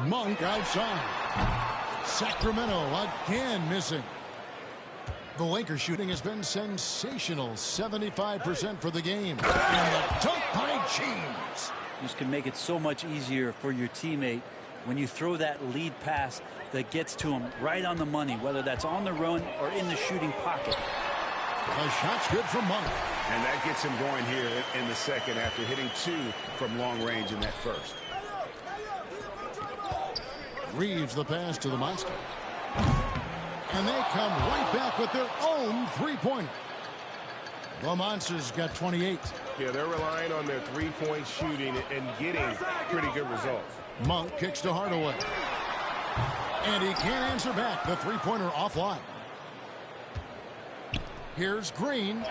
Monk outside. Sacramento again missing. The Lakers shooting has been sensational. 75% for the game. And a dunk by James. This can make it so much easier for your teammate when you throw that lead pass that gets to him right on the money, whether that's on the run or in the shooting pocket. The shot's good from Monk. And that gets him going here in the second after hitting 2 from long range in that first. Reeves the pass to the monster. And they come right back with their own three-pointer. The Monsters got 28. Yeah, they're relying on their three-point shooting and getting pretty good results. Monk kicks to Hardaway. And he can't answer back. The three-pointer offline. Here's Green.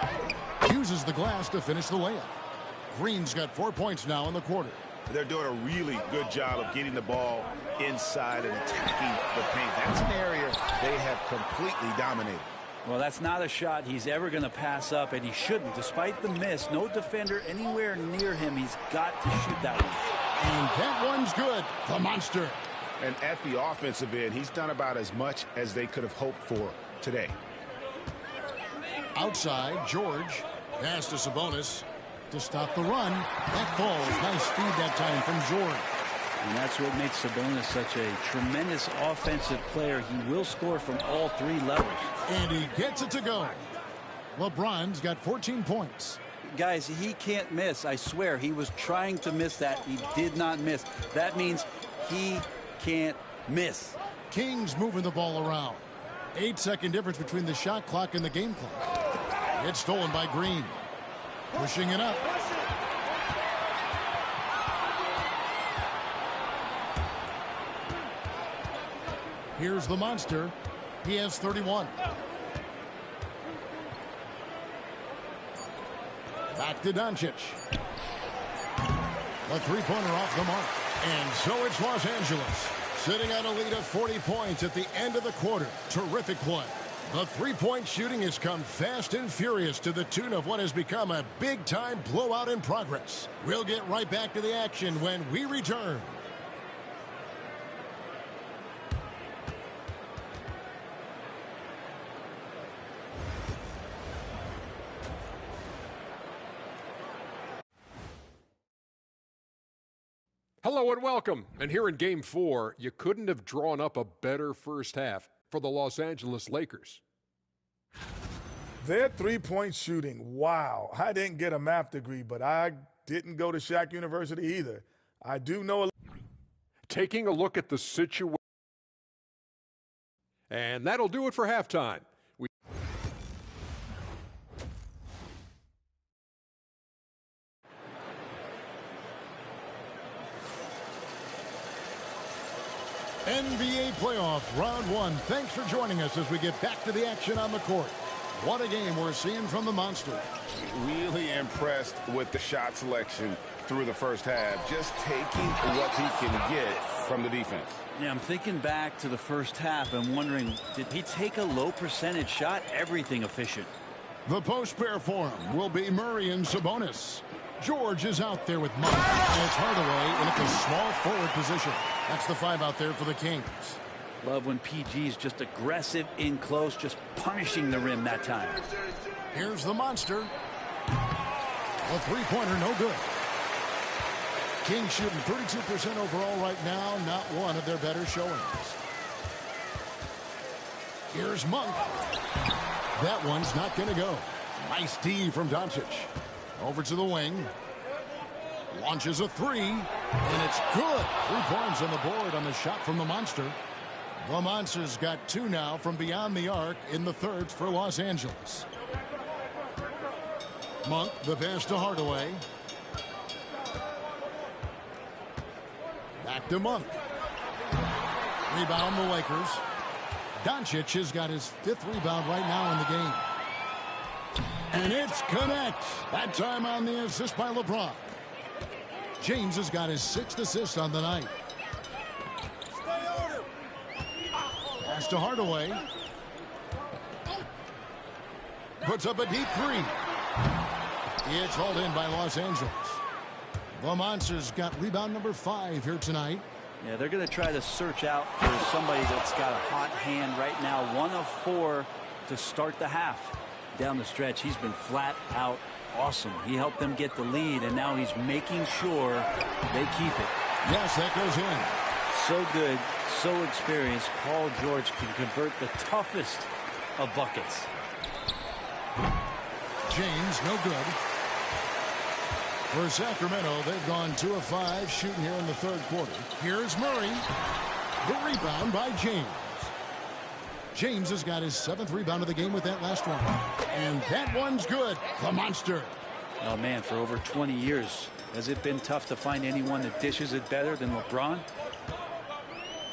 Uses the glass to finish the layup. Green's got 4 points now in the quarter. They're doing a really good job of getting the ball inside and attacking the paint. That's an area they have completely dominated. Well, that's not a shot he's ever going to pass up, and he shouldn't. Despite the miss, no defender anywhere near him. He's got to shoot that one. And that one's good. The monster. And at the offensive end, he's done about as much as they could have hoped for today. Outside, George. Pass to Sabonis to stop the run. That falls. Nice speed that time from George. And that's what makes Sabonis such a tremendous offensive player. He will score from all 3 levels. And he gets it to go. LeBron's got 14 points. Guys, he can't miss. I swear, he was trying to miss that. He did not miss. That means he can't miss. Kings moving the ball around. 8-second difference between the shot clock and the game clock. It's stolen by Green. Pushing it up. Here's the monster. He has 31. Back to Doncic. A three-pointer off the mark. And so it's Los Angeles, sitting on a lead of 40 points at the end of the quarter. Terrific play. The three-point shooting has come fast and furious to the tune of what has become a big-time blowout in progress. We'll get right back to the action when we return. Hello and welcome. And here in Game 4, you couldn't have drawn up a better first half for the Los Angeles Lakers. Their three-point shooting, wow. I didn't get a math degree, but I didn't go to Shaq University either. I do know a... Taking a look at the situation. And that'll do it for halftime. NBA playoff round 1. Thanks for joining us as we get back to the action on the court. What a game we're seeing from the Monster. Really impressed with the shot selection through the first half. Just taking what he can get from the defense. Yeah, I'm thinking back to the first half. I'm wondering, did he take a low percentage shot? Everything efficient. The post pair for him will be Murray and Sabonis. George is out there with Monk, and it's Hardaway in a small forward position. That's the 5 out there for the Kings. Love when PG's just aggressive in close, just punishing the rim that time. Here's the Monster. A three-pointer, no good. Kings shooting 32% overall right now, not one of their better showings. Here's Monk. That one's not going to go. Nice D from Doncic. Over to the wing. Launches a 3, and it's good. 3 points on the board on the shot from the Monster. The Monster's got 2 now from beyond the arc in the thirds for Los Angeles. Monk, the pass to Hardaway. Back to Monk. Rebound the Lakers. Doncic has got his 5th rebound right now in the game. And it's connect. That time on the assist by LeBron. James has got his 6th assist on the night. Pass to Hardaway. Puts up a deep 3. It's hauled in by Los Angeles. The Monsters got rebound number 5 here tonight. Yeah, they're going to try to search out for somebody that's got a hot hand right now. 1 of 4 to start the half. Down the stretch, he's been flat out awesome. He helped them get the lead, and now he's making sure they keep it. Yes, that goes in. So good, so experienced. Paul George can convert the toughest of buckets. James, no good. For Sacramento, they've gone 2 of 5 shooting here in the third quarter. Here's Murray. The rebound by James. James has got his 7th rebound of the game with that last one. And that one's good. The Monster. Oh, man, for over 20 years, has it been tough to find anyone that dishes it better than LeBron?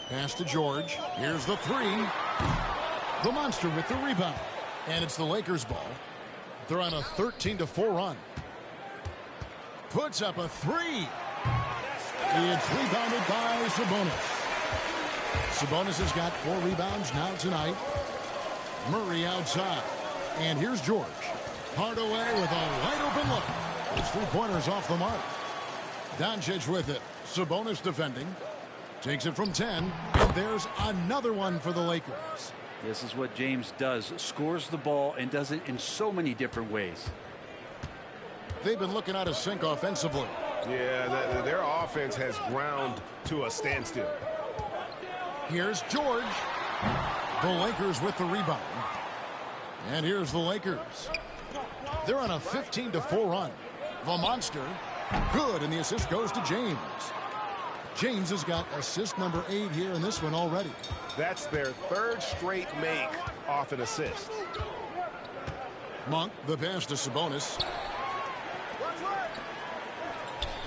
Pass to George. Here's the 3. The Monster with the rebound. And it's the Lakers' ball. They're on a 13-4 run. Puts up a 3. It's rebounded by Sabonis. Sabonis has got 4 rebounds now tonight. Murray outside. And here's George. Hardaway with a wide open look. His 3-pointers off the mark. Doncic with it. Sabonis defending. Takes it from 10. And there's another one for the Lakers. This is what James does. Scores the ball and does it in so many different ways. They've been looking out of sync offensively. Yeah, their offense has ground to a standstill. Here's George. The Lakers with the rebound. And here's the Lakers. They're on a 15-4 run. The Monster. Good, and the assist goes to James. James has got assist number 8 here in this one already. That's their 3rd straight make off an assist. Monk, the pass to Sabonis.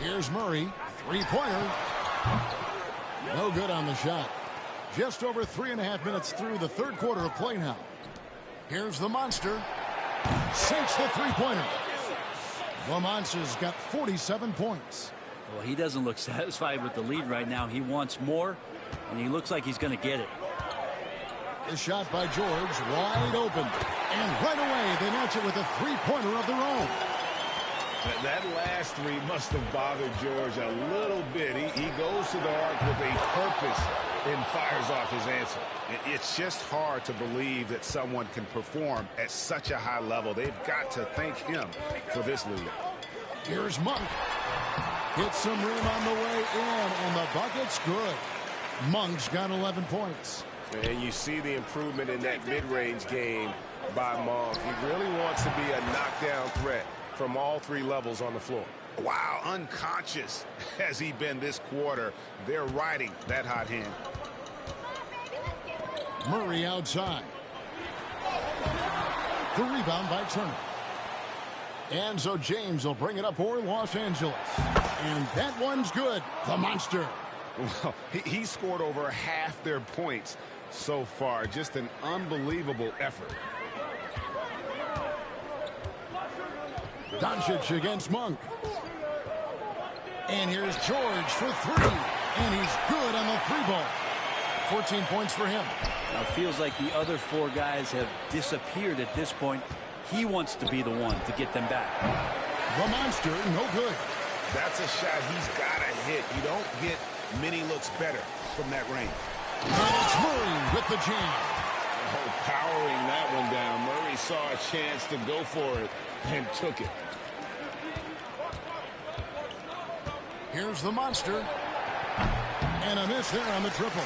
Here's Murray. 3-pointer. No good on the shot. Just over 3.5 minutes through the third quarter of play now. Here's the Monster. Sinks the 3-pointer. The Monster's got 47 points. Well, he doesn't look satisfied with the lead right now. He wants more, and he looks like he's going to get it. The shot by George, wide open. And right away, they match it with a 3-pointer of their own. That last 3 must have bothered George a little bit. He goes to the arc with a purpose and fires off his answer. It's just hard to believe that someone can perform at such a high level. They've got to thank him for this lead. Here's Monk. Hits some rim on the way in, and the bucket's good. Monk's got 11 points. And you see the improvement in that mid-range game by Monk. He really wants to be a knockdown threat from all three levels on the floor. Wow, unconscious has he been this quarter. They're riding that hot hand. Murray outside. The rebound by Turner. And so James will bring it up for Los Angeles. And that one's good. The monster. Well, he scored over half their points so far. Just an unbelievable effort. Doncic against Monk. And here's George for three. And he's good on the three ball. 14 points for him. Now it feels like the other four guys have disappeared at this point. He wants to be the one to get them back. The monster, no good. That's a shot he's got to hit. You don't get many looks better from that range. And it's Murray with the jam. Oh, powering that one down. Murray saw a chance to go for it and took it. Here's the monster. And a miss there on the triple.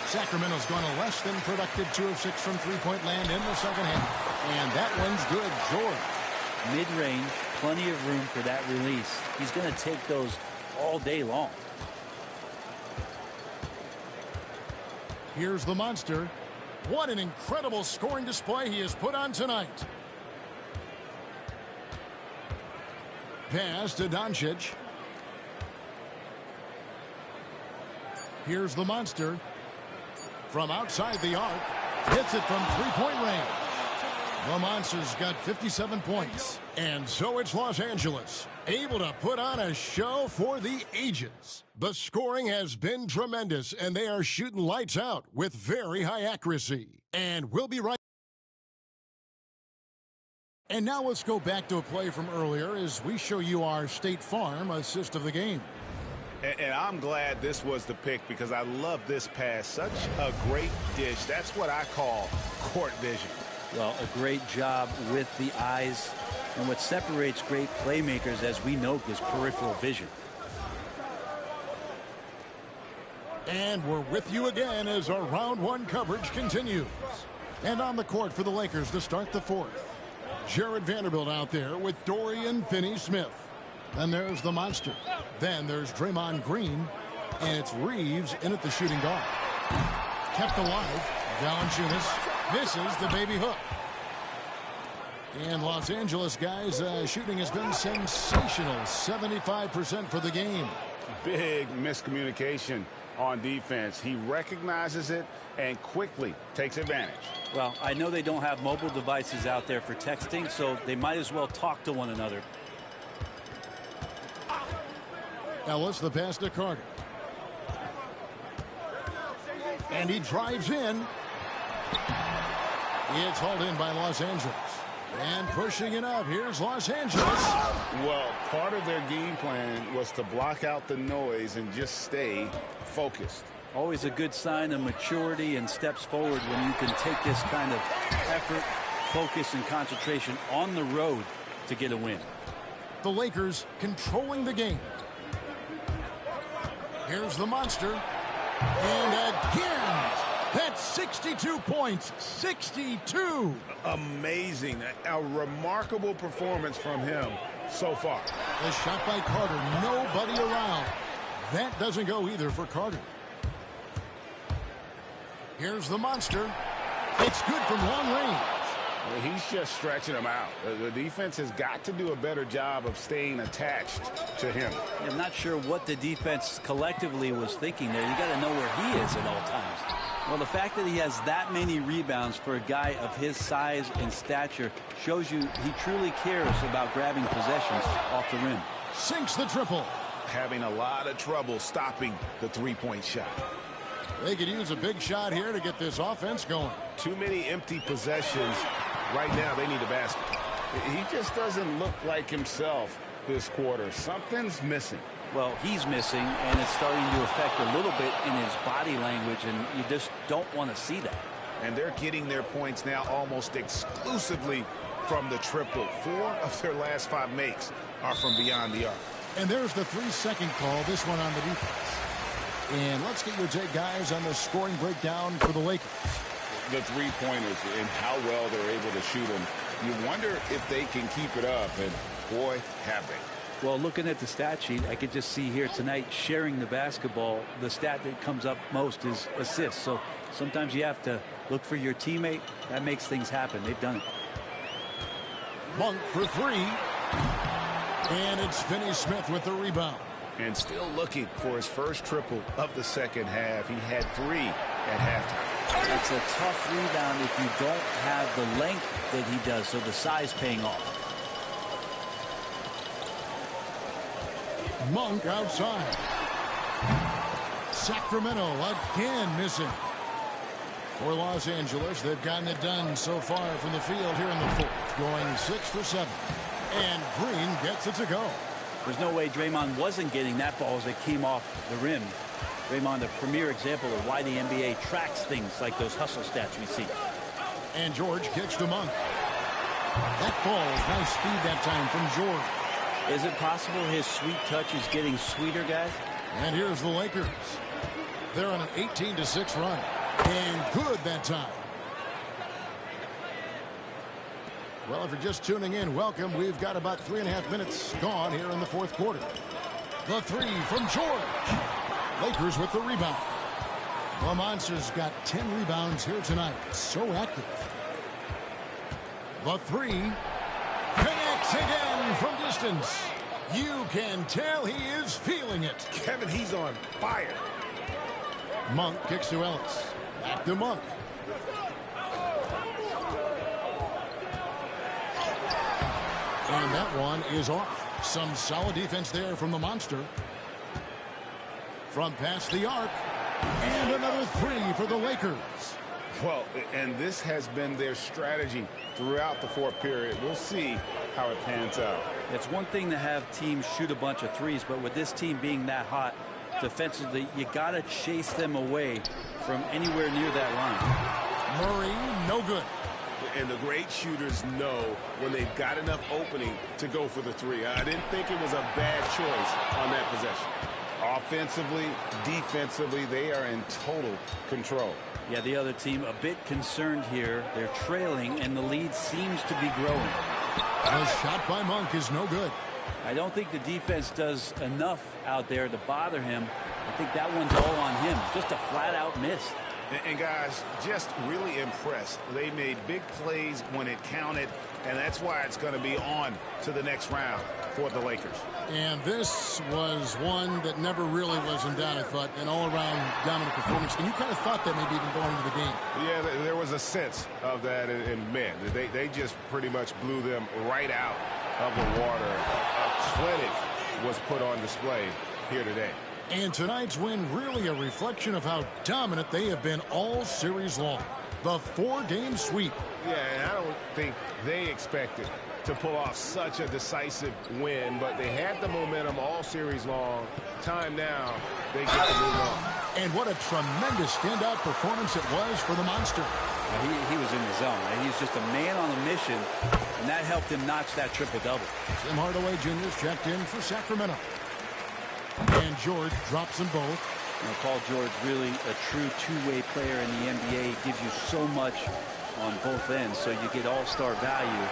Sacramento's gone a less than productive 2 of 6 from three-point land in the second half. And that one's good. George. Mid-range, plenty of room for that release. He's going to take those all day long. Here's the monster. What an incredible scoring display he has put on tonight. Pass to Doncic. Here's the monster. From outside the arc. Hits it from three-point range. The Monster's got 57 points. And so it's Los Angeles, able to put on a show for the ages. The scoring has been tremendous, and they are shooting lights out with very high accuracy. And we'll be right. And now let's go back to a play from earlier as we show you our State Farm assist of the game. And I'm glad this was the pick because I love this pass. Such a great dish. That's what I call court vision. Well, a great job with the eyes. And what separates great playmakers, as we know, is peripheral vision. And we're with you again as our round one coverage continues. And on the court for the Lakers to start the fourth. Jared Vanderbilt out there with Dorian Finney-Smith. Then there's the monster. Then there's Draymond Green. And it's Reeves in at the shooting guard. Kept alive. Valanciunas misses the baby hook. And Los Angeles guys, shooting has been sensational. 75% for the game. Big miscommunication on defense. He recognizes it and quickly takes advantage. Well, I know they don't have mobile devices out there for texting, so they might as well talk to one another. Ellis, the pass to Carter. And he drives in. It's hauled in by Los Angeles. And pushing it up, here's Los Angeles. Well, part of their game plan was to block out the noise and just stay focused. Always a good sign of maturity and steps forward when you can take this kind of effort, focus, and concentration on the road to get a win. The Lakers controlling the game. Here's the monster. And again, that's 62 points. 62. Amazing. A remarkable performance from him so far. The shot by Carter. Nobody around. That doesn't go either for Carter. Here's the monster. It's good from long range. Well, he's just stretching him out. The defense has got to do a better job of staying attached to him. I'm not sure what the defense collectively was thinking there. You got to know where he is at all times. Well, the fact that he has that many rebounds for a guy of his size and stature shows you he truly cares about grabbing possessions off the rim. Sinks the triple. Having a lot of trouble stopping the three-point shot. They could use a big shot here to get this offense going. Too many empty possessions. Right now, they need a basket. He just doesn't look like himself this quarter. Something's missing. Well, he's missing, and it's starting to affect a little bit in his body language, and you just don't want to see that. And they're getting their points now almost exclusively from the triple. 4 of their last 5 makes are from beyond the arc. And there's the 3-second call, this one on the defense. And let's get your take, guys, on the scoring breakdown for the Lakers. The three-pointers and how well they're able to shoot them. You wonder if they can keep it up, and boy, have they. Well, looking at the stat sheet, I could just see here tonight sharing the basketball. The stat that comes up most is assists. So sometimes you have to look for your teammate. That makes things happen. They've done it. Monk for three. And it's Finney Smith with the rebound. And still looking for his first triple of the second half. He had 3 at halftime. It's a tough rebound if you don't have the length that he does, so the size paying off. Monk outside. Sacramento again missing. For Los Angeles, they've gotten it done so far from the field here in the fourth, going 6 for 7. And Green gets it to go. There's no way Draymond wasn't getting that ball as it came off the rim. Draymond, a premier example of why the NBA tracks things like those hustle stats we see. And George kicks to Monk. That ball, nice speed that time from George. Is it possible his sweet touch is getting sweeter, guys? And here's the Lakers. They're on an 18-6 run. And good that time. Well, if you're just tuning in, welcome. We've got about 3.5 minutes gone here in the fourth quarter. The three from George. Lakers with the rebound. The Monsters got 10 rebounds here tonight. So active. The three connects again from distance. You can tell he is feeling it. Kevin, he's on fire. Monk kicks to Ellis. Back to Monk. And that one is off. Some solid defense there from the Monster. From past the arc. And another three for the Lakers. Well, and this has been their strategy throughout the fourth period. We'll see how it pans out. It's one thing to have teams shoot a bunch of threes, but with this team being that hot defensively, you got to chase them away from anywhere near that line. Murray, no good. And the great shooters know when they've got enough opening to go for the three. I didn't think it was a bad choice on that possession. Offensively, defensively, they are in total control. Yeah, the other team a bit concerned here. They're trailing, and the lead seems to be growing. A shot by Monk is no good. I don't think the defense does enough out there to bother him. I think that one's all on him. Just a flat-out miss. And guys, just really impressed. They made big plays when it counted, and that's why it's going to be on to the next round for the Lakers. And this was one that never really was in doubt, I thought, an all-around dominant performance. And you kind of thought that maybe even going into the game. Yeah, there was a sense of that, and man, they just pretty much blew them right out of the water. A clinic was put on display here today. And tonight's win really a reflection of how dominant they have been all series long. The 4-game sweep. Yeah, and I don't think they expected to pull off such a decisive win, but they had the momentum all series long. Time now, they get to move on. And what a tremendous standout performance it was for the Monster. He was in the zone. He's just a man on a mission, and that helped him notch that triple-double. Tim Hardaway Jr. is checked in for Sacramento. And George drops them both. Paul George, really a true two-way player in the NBA. He gives you so much on both ends, so you get all-star value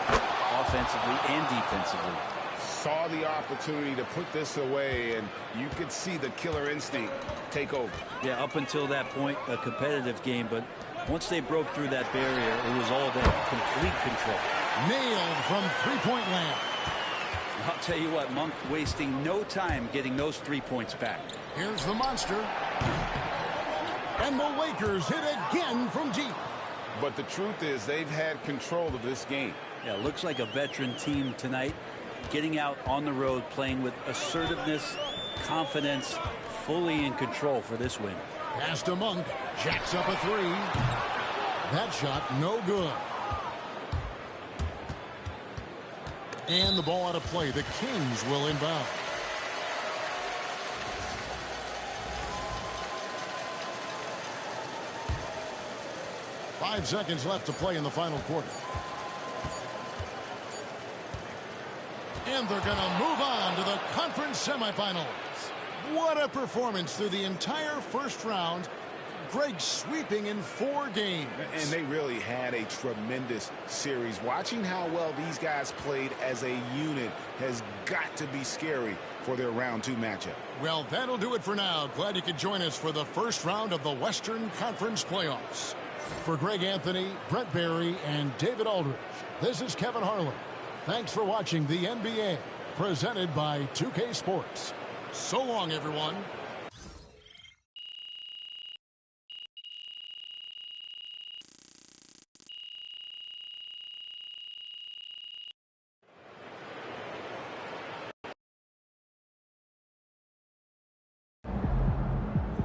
offensively and defensively. Saw the opportunity to put this away, and you could see the killer instinct take over. Yeah, up until that point, a competitive game, but once they broke through that barrier, it was all them, complete control. Nailed from three-point land. I'll tell you what, Monk wasting no time getting those 3 points back. Here's the Monster. And the Lakers hit again from deep. But the truth is they've had control of this game. Yeah, looks like a veteran team tonight. Getting out on the road, playing with assertiveness, confidence, fully in control for this win. Pass to Monk. Jacks up a three. That shot no good. And the ball out of play. The Kings will inbound. Five seconds left to play in the final quarter. And they're going to move on to the conference semifinals. What a performance through the entire first round. Greg sweeping in 4 games. And they really had a tremendous series. Watching how well these guys played as a unit has got to be scary for their round 2 matchup. Well, that'll do it for now. Glad you could join us for the first round of the Western Conference playoffs. For Greg Anthony, Brett Barry, and David Aldridge, this is Kevin Harlan. Thanks for watching the NBA, presented by 2K Sports. So long, everyone.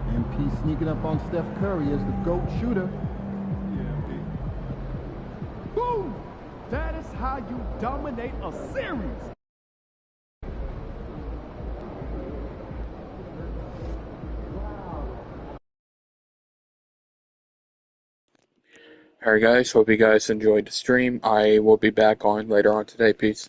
MP sneaking up on Steph Curry as the GOAT shooter. Boom! That is how you dominate a series. Alright guys, hope you guys enjoyed the stream. I will be back on later on today. Peace.